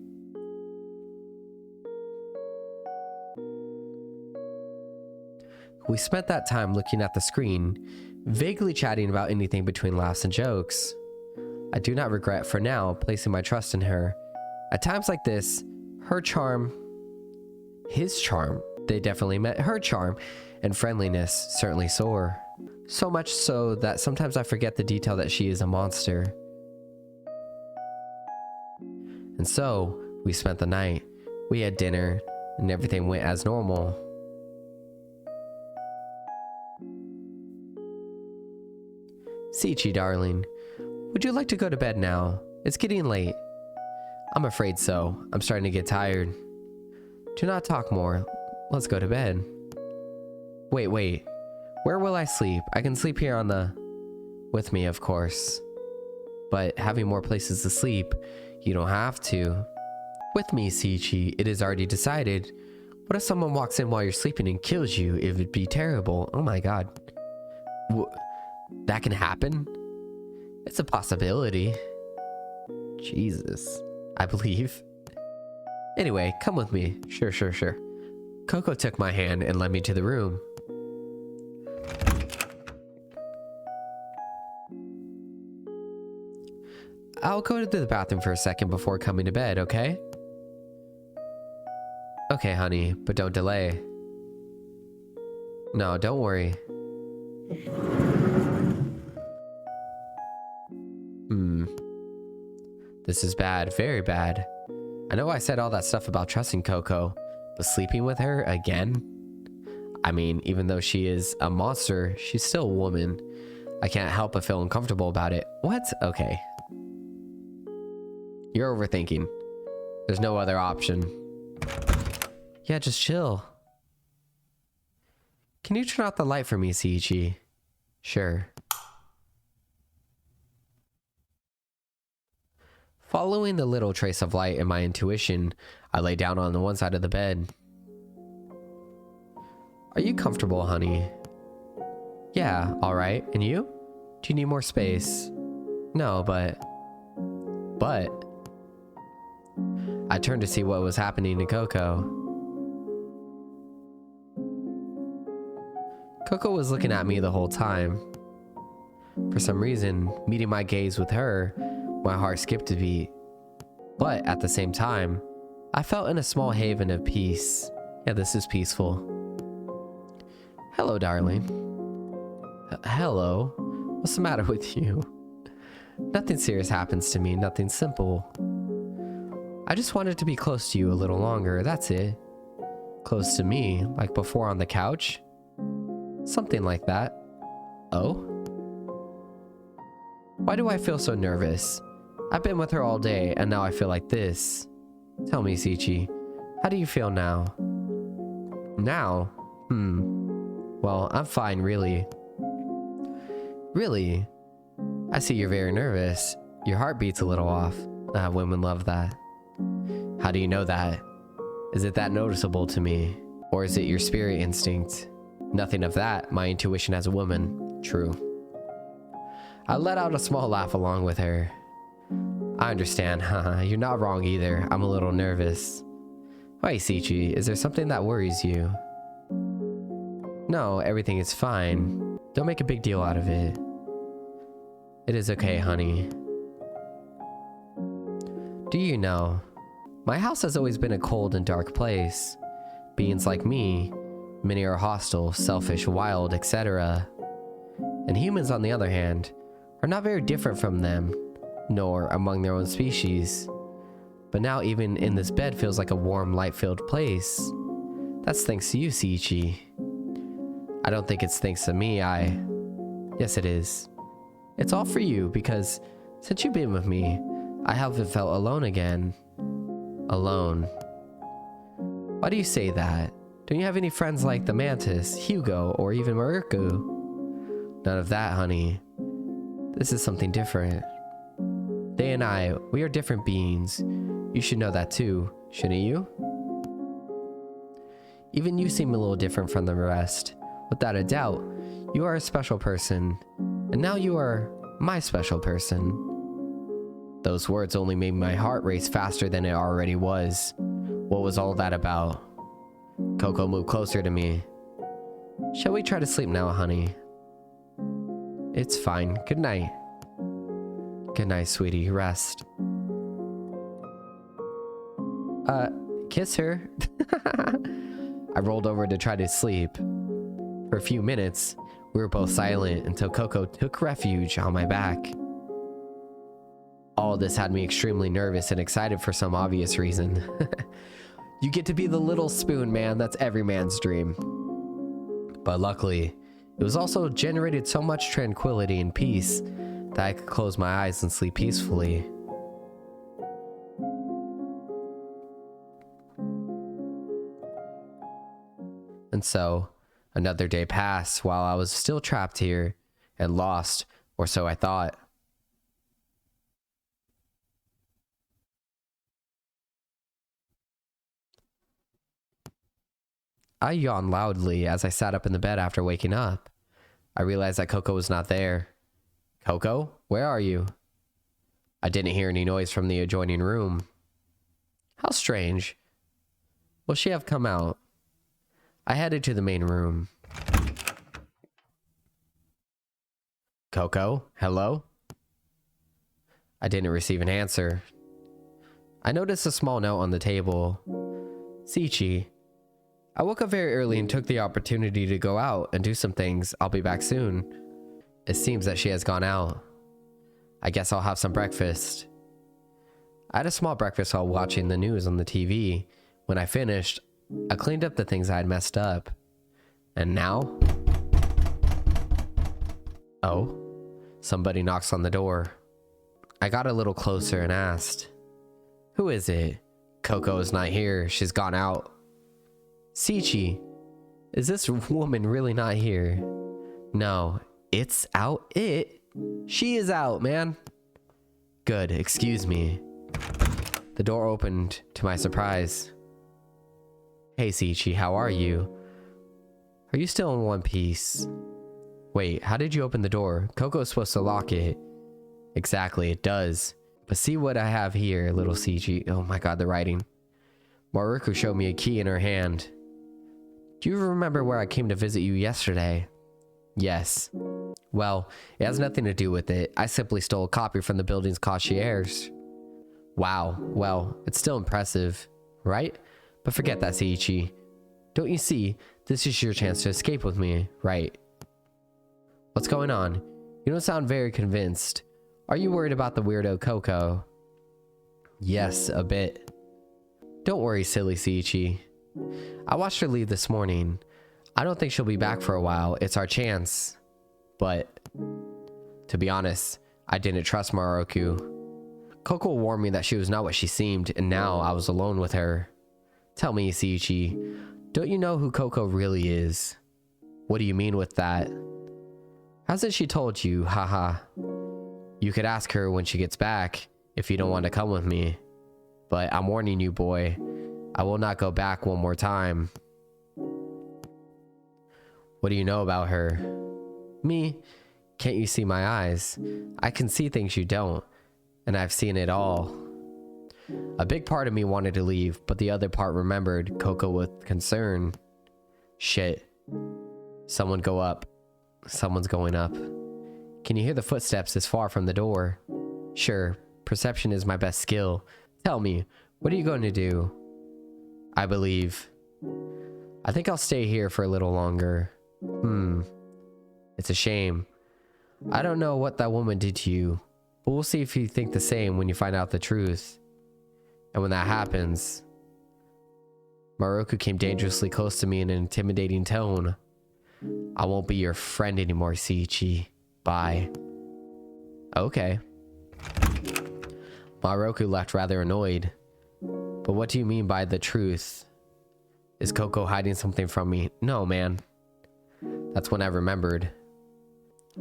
A: We spent that time looking at the screen, vaguely chatting about anything between laughs and jokes. I do not regret for now placing my trust in her. At times like this, his charm, they definitely met her charm, and friendliness certainly soar. So much so that sometimes I forget the detail that she is a monster. And so, we spent the night. We had dinner, and everything went as normal. Seiichi, darling, would you like to go to bed now? It's getting late. I'm afraid so. I'm starting to get tired. Do not talk more. Let's go to bed. Wait. Where will I sleep? I can sleep here with me, of course. But having more places to sleep, you don't have to. With me, Seiichi, it is already decided. What if someone walks in while you're sleeping and kills you? It would be terrible. Oh my god. That can happen? It's a possibility. Jesus. I believe. Anyway, come with me. Sure. Coco took my hand and led me to the room. I'll go to the bathroom for a second before coming to bed, okay? Okay, honey, but don't delay. No, don't worry. This is bad, very bad. I know I said all that stuff about trusting Coco, but sleeping with her again? I mean, even though she is a monster, she's still a woman. I can't help but feel uncomfortable about it. What? Okay. You're overthinking. There's no other option. Yeah, just chill. Can you turn out the light for me, Seiichi? Sure. Following the little trace of light in my intuition, I lay down on the one side of the bed. Are you comfortable, honey? Yeah, alright. And you? Do you need more space? No, but... I turned to see what was happening to Coco. Coco was looking at me the whole time. For some reason, meeting my gaze with her, my heart skipped a beat. But at the same time, I felt in a small haven of peace. Yeah, this is peaceful. Hello, darling. Hello. What's the matter with you? Nothing serious happens to me, nothing simple. I just wanted to be close to you a little longer, that's it. Close to me, like before on the couch? Something like that. Oh? Why do I feel so nervous? I've been with her all day, and now I feel like this. Tell me, Seiichi, how do you feel now? Now? Well, I'm fine, really. Really? I see you're very nervous. Your heart beats a little off. Women love that. How do you know that? Is it that noticeable to me? Or is it your spirit instinct? Nothing of that, my intuition as a woman. True. I let out a small laugh along with her. I understand, haha, you're not wrong either. I'm a little nervous. Why, Seiichi, is there something that worries you? No, everything is fine. Don't make a big deal out of it. It is okay, honey. Do you know, my house has always been a cold and dark place. Beings like me, many are hostile, selfish, wild, etc. And humans, on the other hand, are not very different from them, nor among their own species. But now even in this bed feels like a warm, light-filled place. That's thanks to you, Seiichi. I don't think it's thanks to me, Yes, it is. It's all for you, because since you've been with me, I haven't felt alone again. Alone. Why do you say that? Don't you have any friends like the Mantis, Hugo, or even Maroku? None of that, honey. This is something different. They and I, we are different beings. You should know that too, shouldn't you? Even you seem a little different from the rest. Without a doubt, you are a special person. And now you are my special person. Those words only made my heart race faster than it already was. What was all that about? Coco moved closer to me. Shall we try to sleep now, honey? It's fine. Good night. Good night, sweetie. Rest. Kiss her. I rolled over to try to sleep. For a few minutes, we were both silent until Coco took refuge on my back. All this had me extremely nervous and excited for some obvious reason. You get to be the little spoon, man. That's every man's dream. But luckily, it was also generated so much tranquility and peace that I could close my eyes and sleep peacefully. And so, another day passed while I was still trapped here and lost, or so I thought. I yawned loudly as I sat up in the bed after waking up. I realized that Coco was not there. Coco, where are you? I didn't hear any noise from the adjoining room. How strange. Will she have come out? I headed to the main room. Coco, hello? I didn't receive an answer. I noticed a small note on the table. Seiichi, I woke up very early and took the opportunity to go out and do some things. I'll be back soon. It seems that she has gone out. I guess I'll have some breakfast. I had a small breakfast while watching the news on the TV. When I finished, I cleaned up the things I had messed up. And now? Oh, somebody knocks on the door. I got a little closer and asked, who is it? Coco is not here. She's gone out. Seiichi, Is this woman really not here? No, it's out. She is out, man. Good, excuse me. The door opened to my surprise. Hey, Seiichi, how are you? Are you still in one piece? Wait, how did you open the door? Coco's supposed to lock it. Exactly, it does. But see what I have here, little Seiichi. Oh my god, the writing. Maroku showed me a key in her hand. Do you remember where I came to visit you yesterday? Yes. Well, it has nothing to do with it. I simply stole a copy from the building's concierge. Wow, well, it's still impressive, right? But forget that, Seiichi. Don't you see, this is your chance to escape with me, right? What's going on? You don't sound very convinced. Are you worried about the weirdo Coco? Yes, a bit. Don't worry, silly Seiichi. I watched her leave this morning. I don't think she'll be back for a while. It's our chance. But, to be honest, I didn't trust Maroku. Coco warned me that she was not what she seemed, and now I was alone with her. Tell me, Seiichi, don't you know who Coco really is? What do you mean with that? Hasn't she told you, haha? You could ask her when she gets back, if you don't want to come with me. But I'm warning you, boy, I will not go back one more time. What do you know about her? Me? Can't you see my eyes? I can see things you don't, and I've seen it all. A big part of me wanted to leave, but the other part remembered Coco with concern. Shit. Someone go up. Someone's going up. Can you hear the footsteps this far from the door? Sure, perception is my best skill. Tell me, what are you going to do? I believe. I think I'll stay here for a little longer. It's a shame. I don't know what that woman did to you, but we'll see if you think the same when you find out the truth. And when that happens... Maroku came dangerously close to me in an intimidating tone. I won't be your friend anymore, Seiichi. Bye. Okay. Maroku left rather annoyed. But what do you mean by the truth? Is Coco hiding something from me? No, man. That's when I remembered.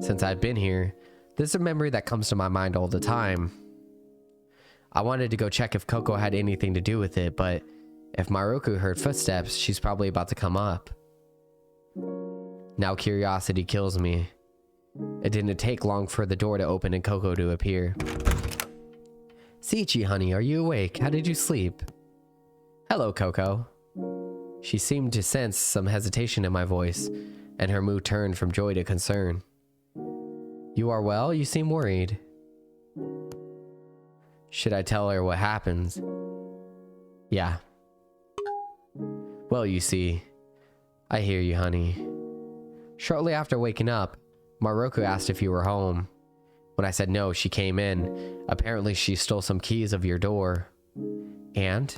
A: Since I've been here, there's a memory that comes to my mind all the time. I wanted to go check if Coco had anything to do with it, but if Maroku heard footsteps, she's probably about to come up. Now curiosity kills me. It didn't take long for the door to open and Coco to appear. Seiichi, honey, are you awake? How did you sleep? Hello, Coco. She seemed to sense some hesitation in my voice, and her mood turned from joy to concern. You are well? You seem worried. Should I tell her what happens? Yeah. Well, you see. I hear you, honey. Shortly after waking up, Maroku asked if you were home. When I said no, she came in. Apparently, she stole some keys of your door. And?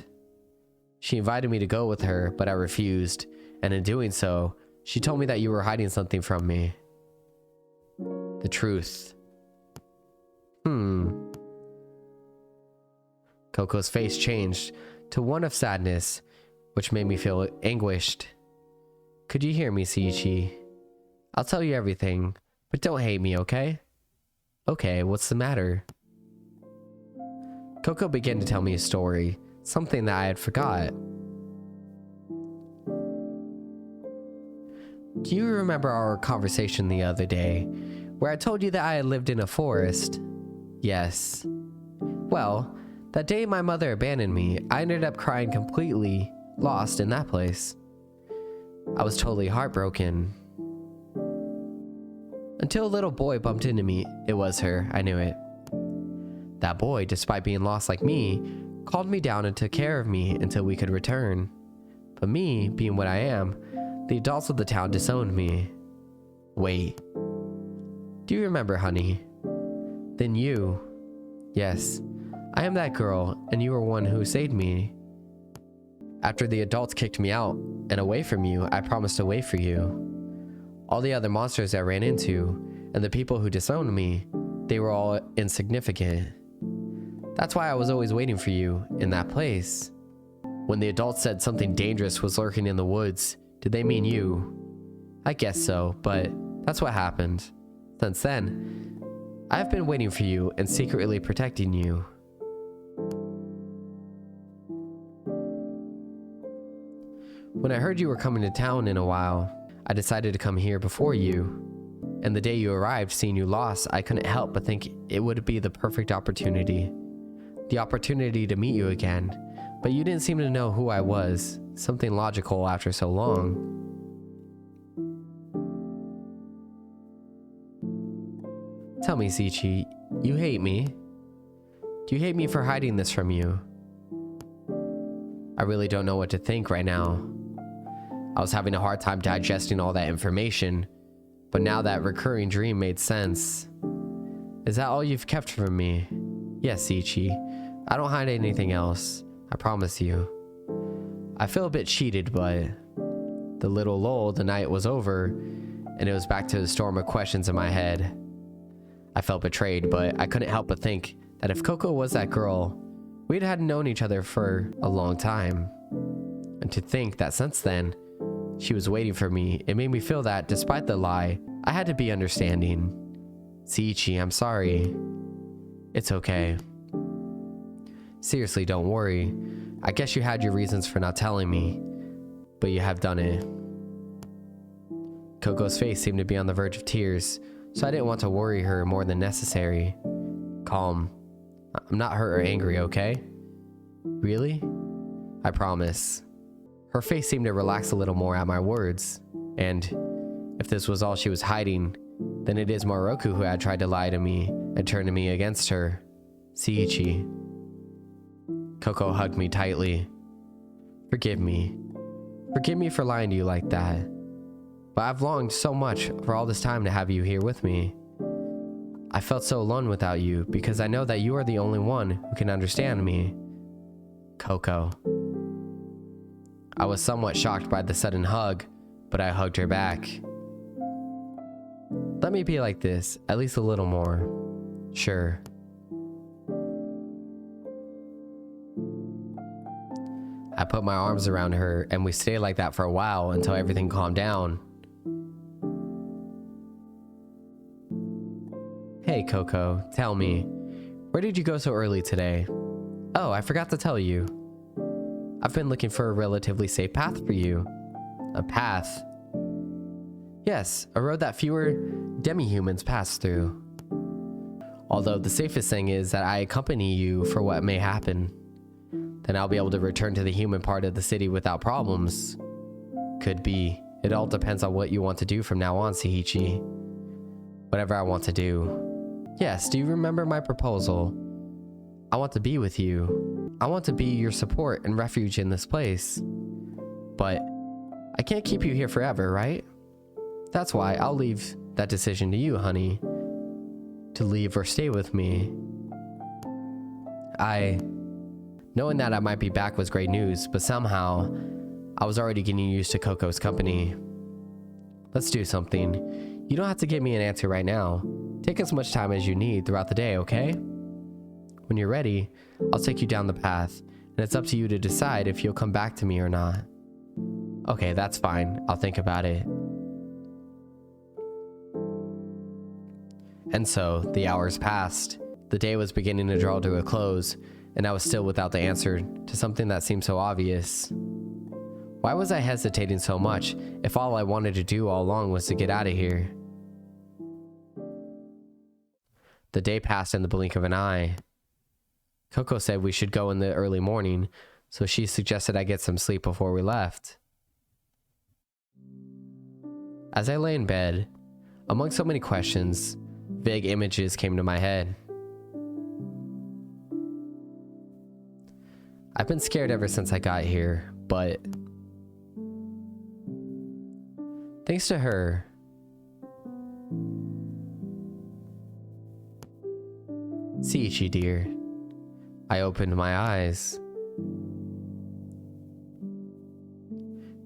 A: She invited me to go with her, but I refused. And in doing so, she told me that you were hiding something from me. The truth. Coco's face changed to one of sadness, which made me feel anguished. Could you hear me, Seiichi? I'll tell you everything, but don't hate me, okay? Okay, what's the matter? Coco began to tell me a story, something that I had forgot. Do you remember our conversation the other day, where I told you that I had lived in a forest? Yes. Well, that day my mother abandoned me, I ended up crying completely lost in that place. I was totally heartbroken. Until a little boy bumped into me. It was her, I knew it. That boy, despite being lost like me, called me down and took care of me until we could return. But me, being what I am, the adults of the town disowned me. Wait. Do you remember, honey? Then you. Yes, I am that girl, and you are one who saved me. After the adults kicked me out and away from you, I promised to wait for you. All the other monsters I ran into, and the people who disowned me, they were all insignificant. That's why I was always waiting for you in that place. When the adults said something dangerous was lurking in the woods, Did they mean you? I guess so, but that's what happened. Since then, I've been waiting for you and secretly protecting you. When I heard you were coming to town in a while, I decided to come here before you. And the day you arrived, seeing you lost, I couldn't help but think it would be the perfect opportunity. The opportunity to meet you again. But you didn't seem to know who I was. Something logical after so long. Tell me, Seiichi, you hate me? Do you hate me for hiding this from you? I really don't know what to think right now. I was having a hard time digesting all that information, but now that recurring dream made sense. Is that all you've kept from me? Yes, Seiichi. I don't hide anything else. I promise you. I feel a bit cheated, but the little lull, the night was over, and it was back to the storm of questions in my head. I felt betrayed, but I couldn't help but think that if Coco was that girl, we'd had known each other for a long time. And to think that since then, she was waiting for me, it made me feel that, despite the lie, I had to be understanding. Seiichi, I'm sorry. It's okay. Seriously, don't worry. I guess you had your reasons for not telling me, but you have done it. Coco's face seemed to be on the verge of tears, so I didn't want to worry her more than necessary. Calm. I'm not hurt or angry, okay? Really? I promise. Her face seemed to relax a little more at my words, and if this was all she was hiding, then it is Maroku who had tried to lie to me and turn me against her. Seiichi. Coco hugged me tightly. Forgive me. Forgive me for lying to you like that. But I've longed so much for all this time to have you here with me. I felt so alone without you because I know that you are the only one who can understand me. Coco. I was somewhat shocked by the sudden hug, but I hugged her back. Let me be like this, at least a little more. Sure. I put my arms around her and we stayed like that for a while until everything calmed down. Hey Coco, tell me, where did you go so early today? Oh, I forgot to tell you. I've been looking for a relatively safe path for you. A path? Yes, a road that fewer demi-humans pass through. Although the safest thing is that I accompany you for what may happen. Then I'll be able to return to the human part of the city without problems. Could be. It all depends on what you want to do from now on, Seiichi. Whatever I want to do. Yes, do you remember my proposal? I want to be with you. I want to be your support and refuge in this place. But I can't keep you here forever, right? That's why I'll leave that decision to you, honey. To leave or stay with me. Knowing that I might be back was great news, but somehow, I was already getting used to Coco's company. Let's do something. You don't have to give me an answer right now. Take as much time as you need throughout the day, okay? When you're ready, I'll take you down the path, and it's up to you to decide if you'll come back to me or not. Okay, that's fine. I'll think about it. And so, the hours passed. The day was beginning to draw to a close, and I was still without the answer to something that seemed so obvious. Why was I hesitating so much if all I wanted to do all along was to get out of here? The day passed in the blink of an eye. Coco said we should go in the early morning, so she suggested I get some sleep before we left. As I lay in bed, among so many questions, vague images came to my head. I've been scared ever since I got here, but thanks to her, Seiichi dear, I opened my eyes.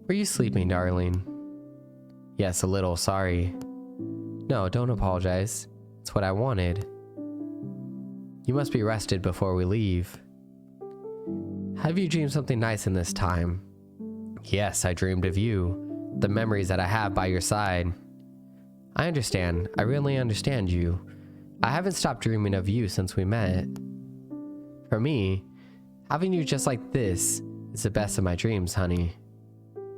A: Were you sleeping, darling? Yes, a little, sorry. No, don't apologize. It's what I wanted. You must be rested before we leave. Have you dreamed something nice in this time? Yes, I dreamed of you. the memories that I have by your side. I understand. I really understand you. I haven't stopped dreaming of you since we met. For me, having you just like this is the best of my dreams, honey.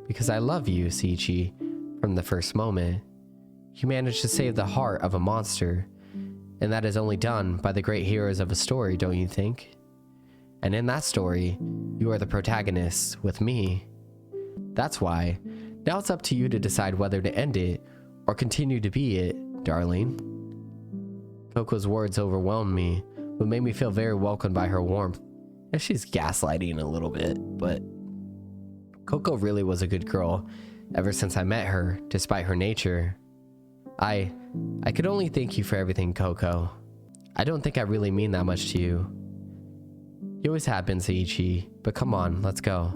A: Because I love you, Seiichi, from the first moment. You managed to save the heart of a monster, and that is only done by the great heroes of a story, don't you think? And in that story, you are the protagonist with me. That's why, now it's up to you to decide whether to end it or continue to be it, darling. Coco's words overwhelmed me, but made me feel very welcomed by her warmth. And she's gaslighting a little bit, but Coco really was a good girl ever since I met her, despite her nature. I could only thank you for everything, Coco. I don't think I really mean that much to you. You always have been, Seiichi, but come on, let's go.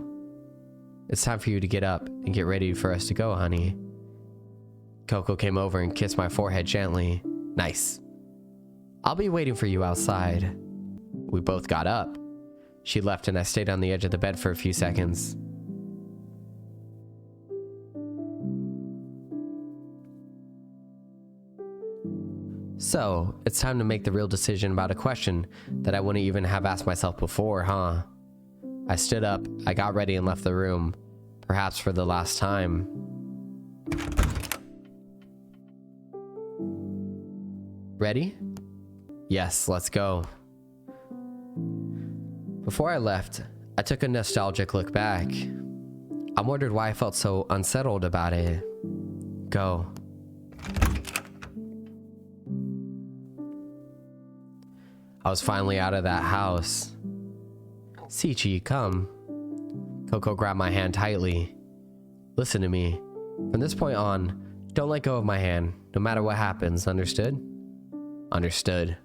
A: It's time for you to get up and get ready for us to go, honey. Coco came over and kissed my forehead gently. Nice. I'll be waiting for you outside. We both got up. She left and I stayed on the edge of the bed for a few seconds. So, it's time to make the real decision about a question that I wouldn't even have asked myself before, huh? I stood up, I got ready and left the room, perhaps for the last time. Ready? Yes, let's go. Before I left, I took a nostalgic look back. I wondered why I felt so unsettled about it. Go. I was finally out of that house. Seiichi, come. Coco grabbed my hand tightly. Listen to me. From this point on, don't let go of my hand, no matter what happens, understood? Understood.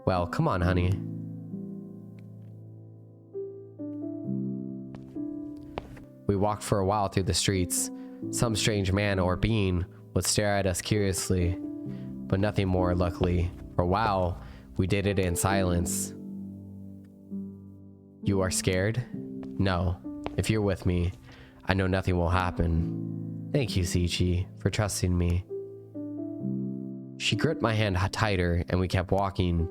A: Well, come on, honey. We walked for a while through the streets. Some strange man or being would stare at us curiously, but nothing more, luckily. For a while, we did it in silence. You are scared? No. If you're with me, I know nothing will happen. Thank you, Seiichi, for trusting me. She gripped my hand tighter and we kept walking.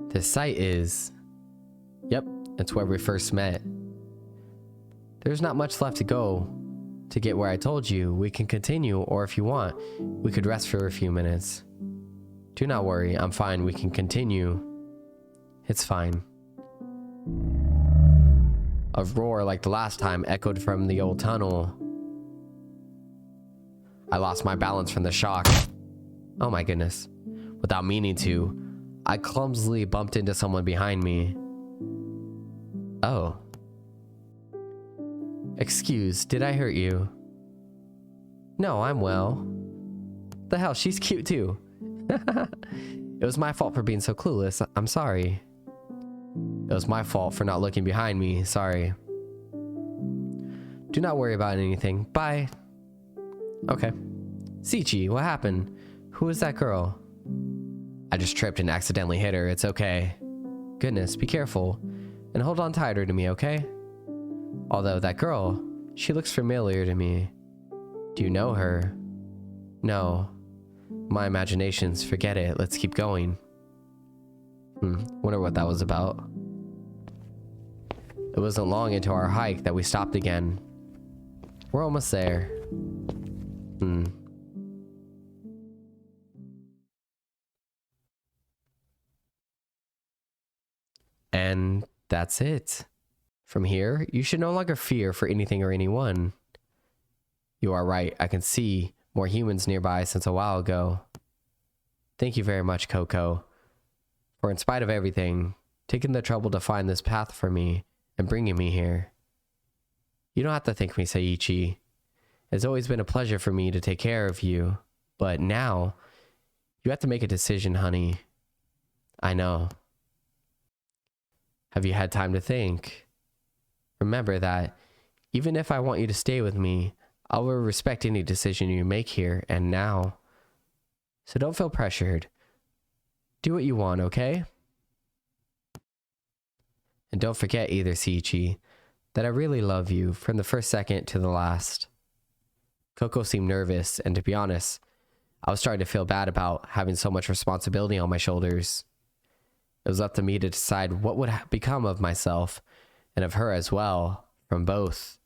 A: This site is... Yep, it's where we first met. There's not much left to go to get where I told you. We can continue, or if you want, we could rest for a few minutes. Do not worry, I'm fine, we can continue. It's fine. A roar like the last time echoed from the old tunnel. I lost my balance from the shock. Oh my goodness. Without meaning to, I clumsily bumped into someone behind me. Oh. Excuse, did I hurt you? No, I'm well. The hell, she's cute too. It was my fault for being so clueless. I'm sorry. It was my fault for not looking behind me. Sorry. Do not worry about anything. Bye. Okay. Seiichi, what happened? Who is that girl? I just tripped and accidentally hit her. It's okay. Goodness, be careful. And hold on tighter to me, okay? Although that girl, she looks familiar to me. Do you know her? No. My imaginations, forget it. Let's keep going. Wonder what that was about. It wasn't long into our hike that we stopped again. We're almost there. And that's it. From here, you should no longer fear for anything or anyone. You are right, I can see more humans nearby since a while ago. Thank you very much, Coco, for in spite of everything, taking the trouble to find this path for me and bringing me here. You don't have to thank me, Seiichi. It's always been a pleasure for me to take care of you, but now, you have to make a decision, honey. I know. Have you had time to think? Remember that, even if I want you to stay with me, I will respect any decision you make here and now. So don't feel pressured. Do what you want, okay? And don't forget either, Seiichi, that I really love you from the first second to the last. Coco seemed nervous, and to be honest, I was starting to feel bad about having so much responsibility on my shoulders. It was up to me to decide what would become of myself, and of her as well, from both.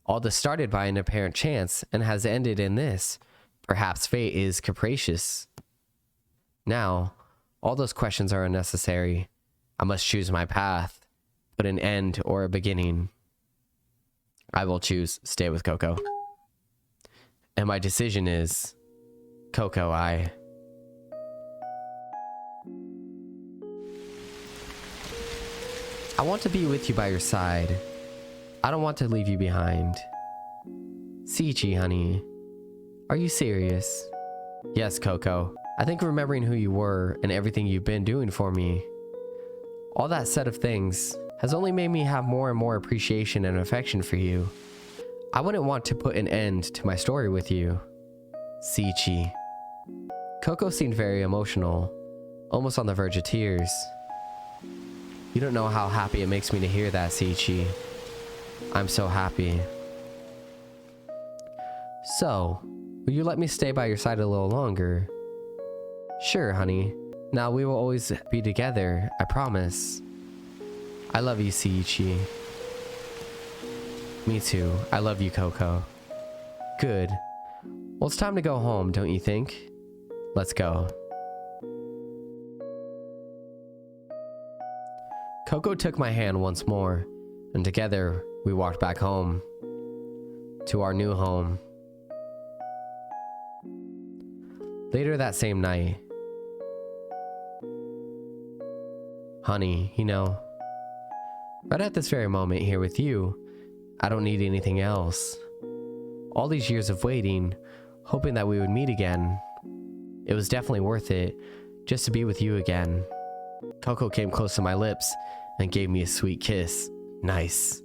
A: All this started by an apparent chance, and has ended in this. Perhaps fate is capricious. Now, all those questions are unnecessary. I must choose my path, put an end or a beginning. I will choose stay with Coco. And my decision is Coco. I want to be with you by your side. I don't want to leave you behind. Seiichi, honey. Are you serious? Yes, Coco. I think remembering who you were and everything you've been doing for me, all that set of things, has only made me have more and more appreciation and affection for you. I wouldn't want to put an end to my story with you. Seiichi. Coco seemed very emotional, almost on the verge of tears. You don't know how happy it makes me to hear that, Seiichi. I'm so happy. So, will you let me stay by your side a little longer? Sure, honey. Now we will always be together, I promise. I love you, Seiichi. Me too. I love you, Coco. Good. Well, it's time to go home, don't you think? Let's go. Coco took my hand once more, and together we walked back home. To our new home. Later that same night. Honey, you know, right at this very moment here with you, I don't need anything else. All these years of waiting, hoping that we would meet again, it was definitely worth it just to be with you again. Coco came close to my lips and gave me a sweet kiss. Nice.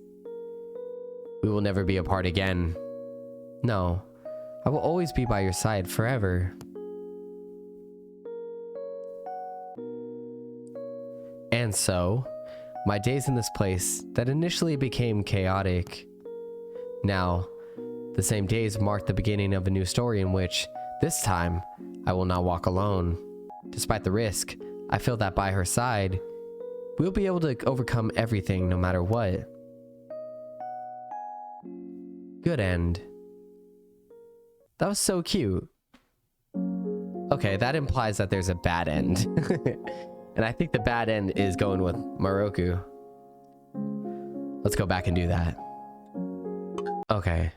A: We will never be apart again. No, I will always be by your side forever. And so, my days in this place that initially became chaotic. Now, the same days mark the beginning of a new story in which, this time, I will not walk alone. Despite the risk, I feel that by her side, we'll be able to overcome everything no matter what. Good end. That was so cute. Okay, that implies that there's a bad end. And I think the bad end is going with Maroku. Let's go back and do that. Okay.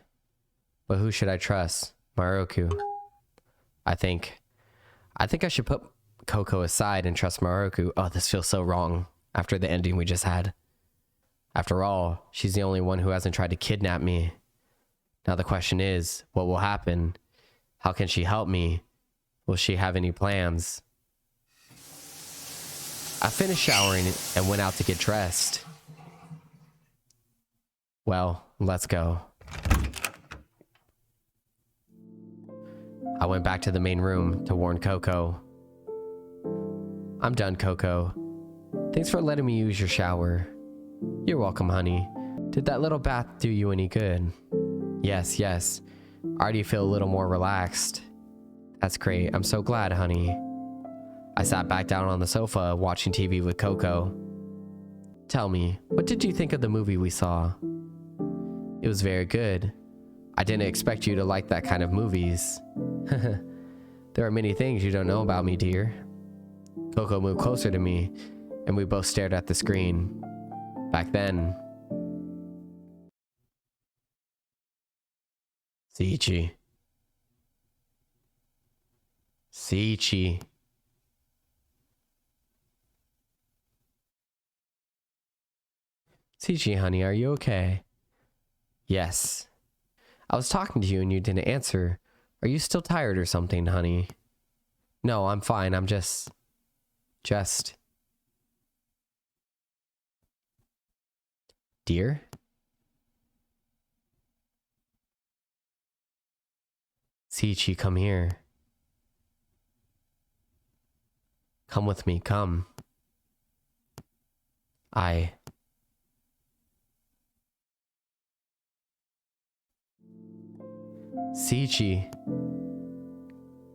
A: But who should I trust? Maroku. I think I should put Coco aside and trust Maroku. Oh, this feels so wrong after the ending we just had. After all, she's the only one who hasn't tried to kidnap me. Now the question is, what will happen? How can she help me? Will she have any plans? I finished showering and went out to get dressed. Well, let's go. I went back to the main room to warn Coco. I'm done, Coco. Thanks for letting me use your shower. You're welcome, honey. Did that little bath do you any good? Yes. I already feel a little more relaxed. That's great. I'm so glad, honey. I sat back down on the sofa watching TV with Coco. Tell me, what did you think of the movie we saw? It was very good. I didn't expect you to like that kind of movies. There are many things you don't know about me, dear. Coco moved closer to me, and we both stared at the screen. Back then. Seiichi. Seiichi. Seiichi, honey, are you okay? Yes. I was talking to you and you didn't answer. Are you still tired or something, honey? No, I'm fine. I'm just... Dear? Seiichi, come here. Come with me, come. Seiichi.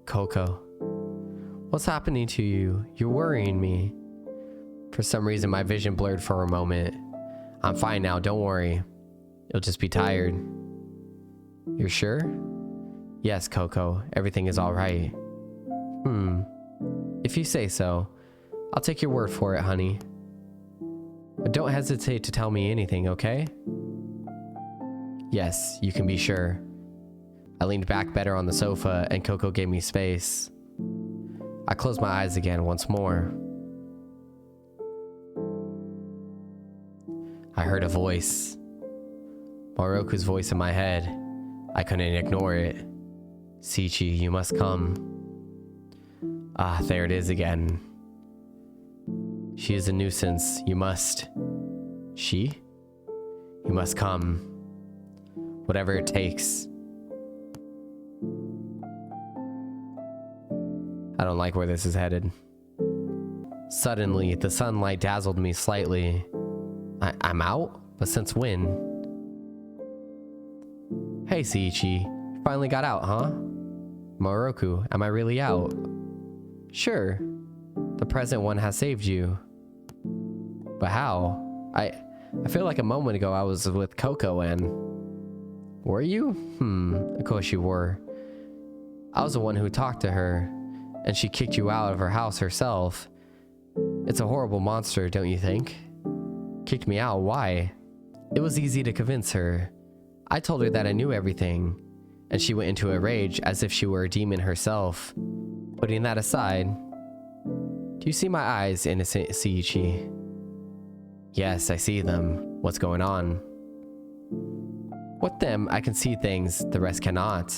A: Coco. What's happening to you? You're worrying me. For some reason, my vision blurred for a moment. I'm fine now, don't worry. You'll just be tired. You're sure? Yes, Coco. Everything is alright. If you say so. I'll take your word for it, honey. But don't hesitate to tell me anything, okay? Yes, you can be sure. I leaned back better on the sofa, and Coco gave me space. I closed my eyes again once more. I heard a voice. Maroku's voice in my head. I couldn't ignore it. Seiichi, you must come. Ah, there it is again. She is a nuisance. You must. She? You must come. Whatever it takes. I don't like where this is headed. Suddenly, the sunlight dazzled me slightly. I'm out? But since when? Hey, Seiichi. You finally got out, huh? Maroku, am I really out? Sure. The present one has saved you. But how? I feel like a moment ago I was with Coco and... Were you? Of course you were. I was the one who talked to her, and she kicked you out of her house herself. It's a horrible monster, don't you think? Kicked me out, why? It was easy to convince her. I told her that I knew everything, and she went into a rage as if she were a demon herself. Putting that aside, do you see my eyes, innocent Seiichi? Yes, I see them. What's going on? With them, I can see things the rest cannot.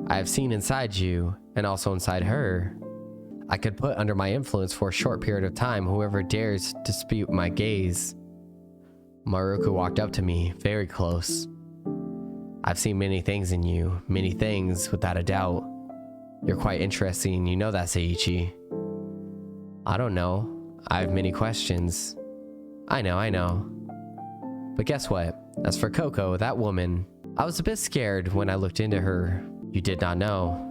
A: I have seen inside you, and also inside her. I could put under my influence for a short period of time whoever dares dispute my gaze. Maroku walked up to me, very close. I've seen many things in you, many things, without a doubt. You're quite interesting, you know that, Seiichi. I don't know. I have many questions. I know. But guess what? As for Coco, that woman, I was a bit scared when I looked into her. You did not know.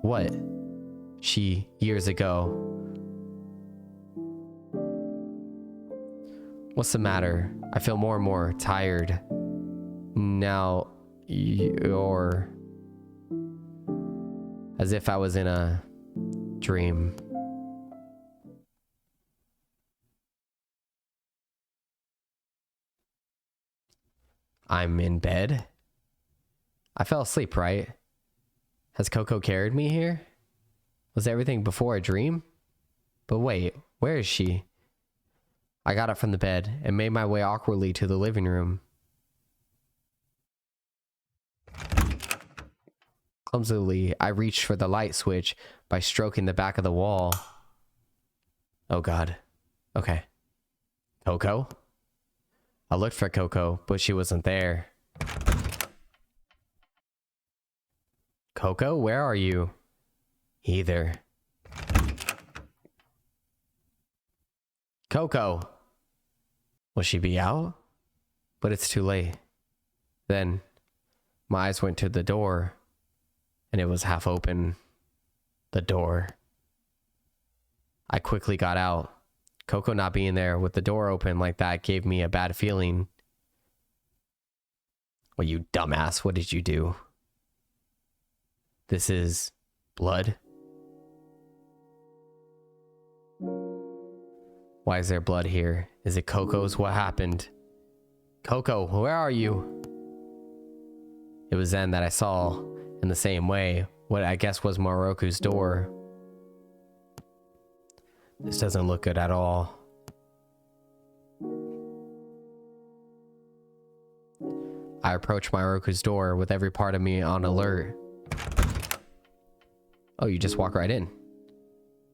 A: What? She, years ago. What's the matter? I feel more and more tired. Now, you're... As if I was in a dream. I'm in bed? I fell asleep, right? Has Coco carried me here? Was everything before a dream? But wait, where is she? I got up from the bed and made my way awkwardly to the living room. Clumsily, I reached for the light switch by stroking the back of the wall. Oh god. Okay. Coco? I looked for Coco, but she wasn't there. Coco, where are you? Either. Coco! Will she be out? But it's too late. Then, my eyes went to the door, and it was half open. The door. I quickly got out. Coco not being there with the door open like that gave me a bad feeling. Well, you dumbass, what did you do? This is blood? Why is there blood here? Is it Coco's? What happened? Coco, where are you? It was then that I saw, in the same way, what I guess was Maroku's door. This doesn't look good at all. I approached Maroku's door with every part of me on alert. Oh, you just walk right in.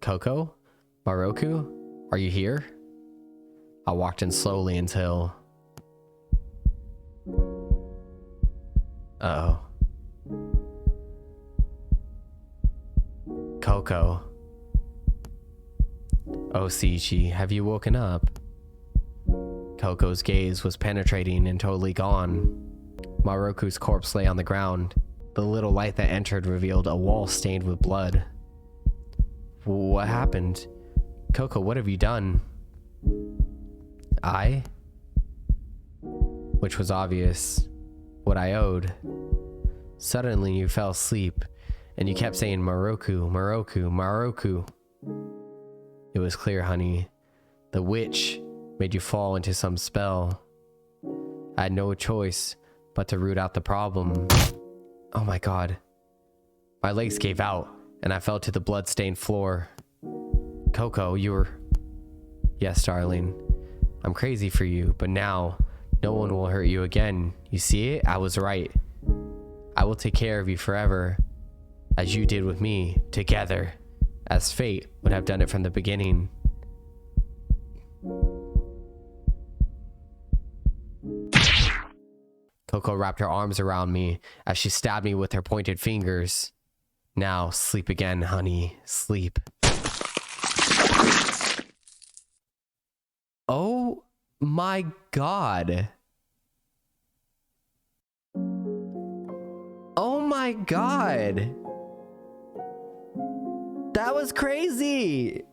A: Coco? Maroku? Are you here? I walked in slowly until... Uh-oh. Coco. Oh, Seiichi, have you woken up? Coco's gaze was penetrating and totally gone. Maroku's corpse lay on the ground. The little light that entered revealed a wall stained with blood. What happened? Coco, what have you done? Which was obvious. What I owed. Suddenly you fell asleep, and you kept saying Maroku, Maroku, Maroku. It was clear, honey. The witch made you fall into some spell. I had no choice but to root out the problem. Oh my god. My legs gave out, and I fell to the blood-stained floor. Coco, you were... Yes, darling. I'm crazy for you, but now, no one will hurt you again. You see it? I was right. I will take care of you forever, as you did with me, together, as fate would have done it from the beginning. Coco wrapped her arms around me as she stabbed me with her pointed fingers. Now, sleep again, honey. Sleep. Oh my god. Oh my god. That was crazy.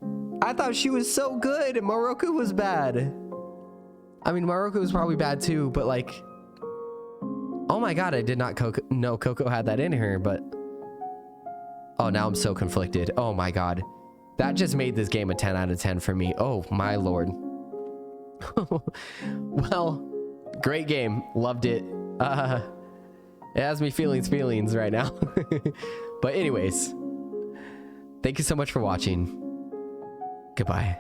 A: I thought she was so good and Maroku was bad. I mean, Maroku was probably bad too, but like... Oh my god, I did not know Coco had that in her, but... Oh, now I'm so conflicted. Oh my god. That just made this game a 10 out of 10 for me. Oh my lord. Well, great game. Loved it. It has me feelings right now. But anyways, thank you so much for watching. Goodbye.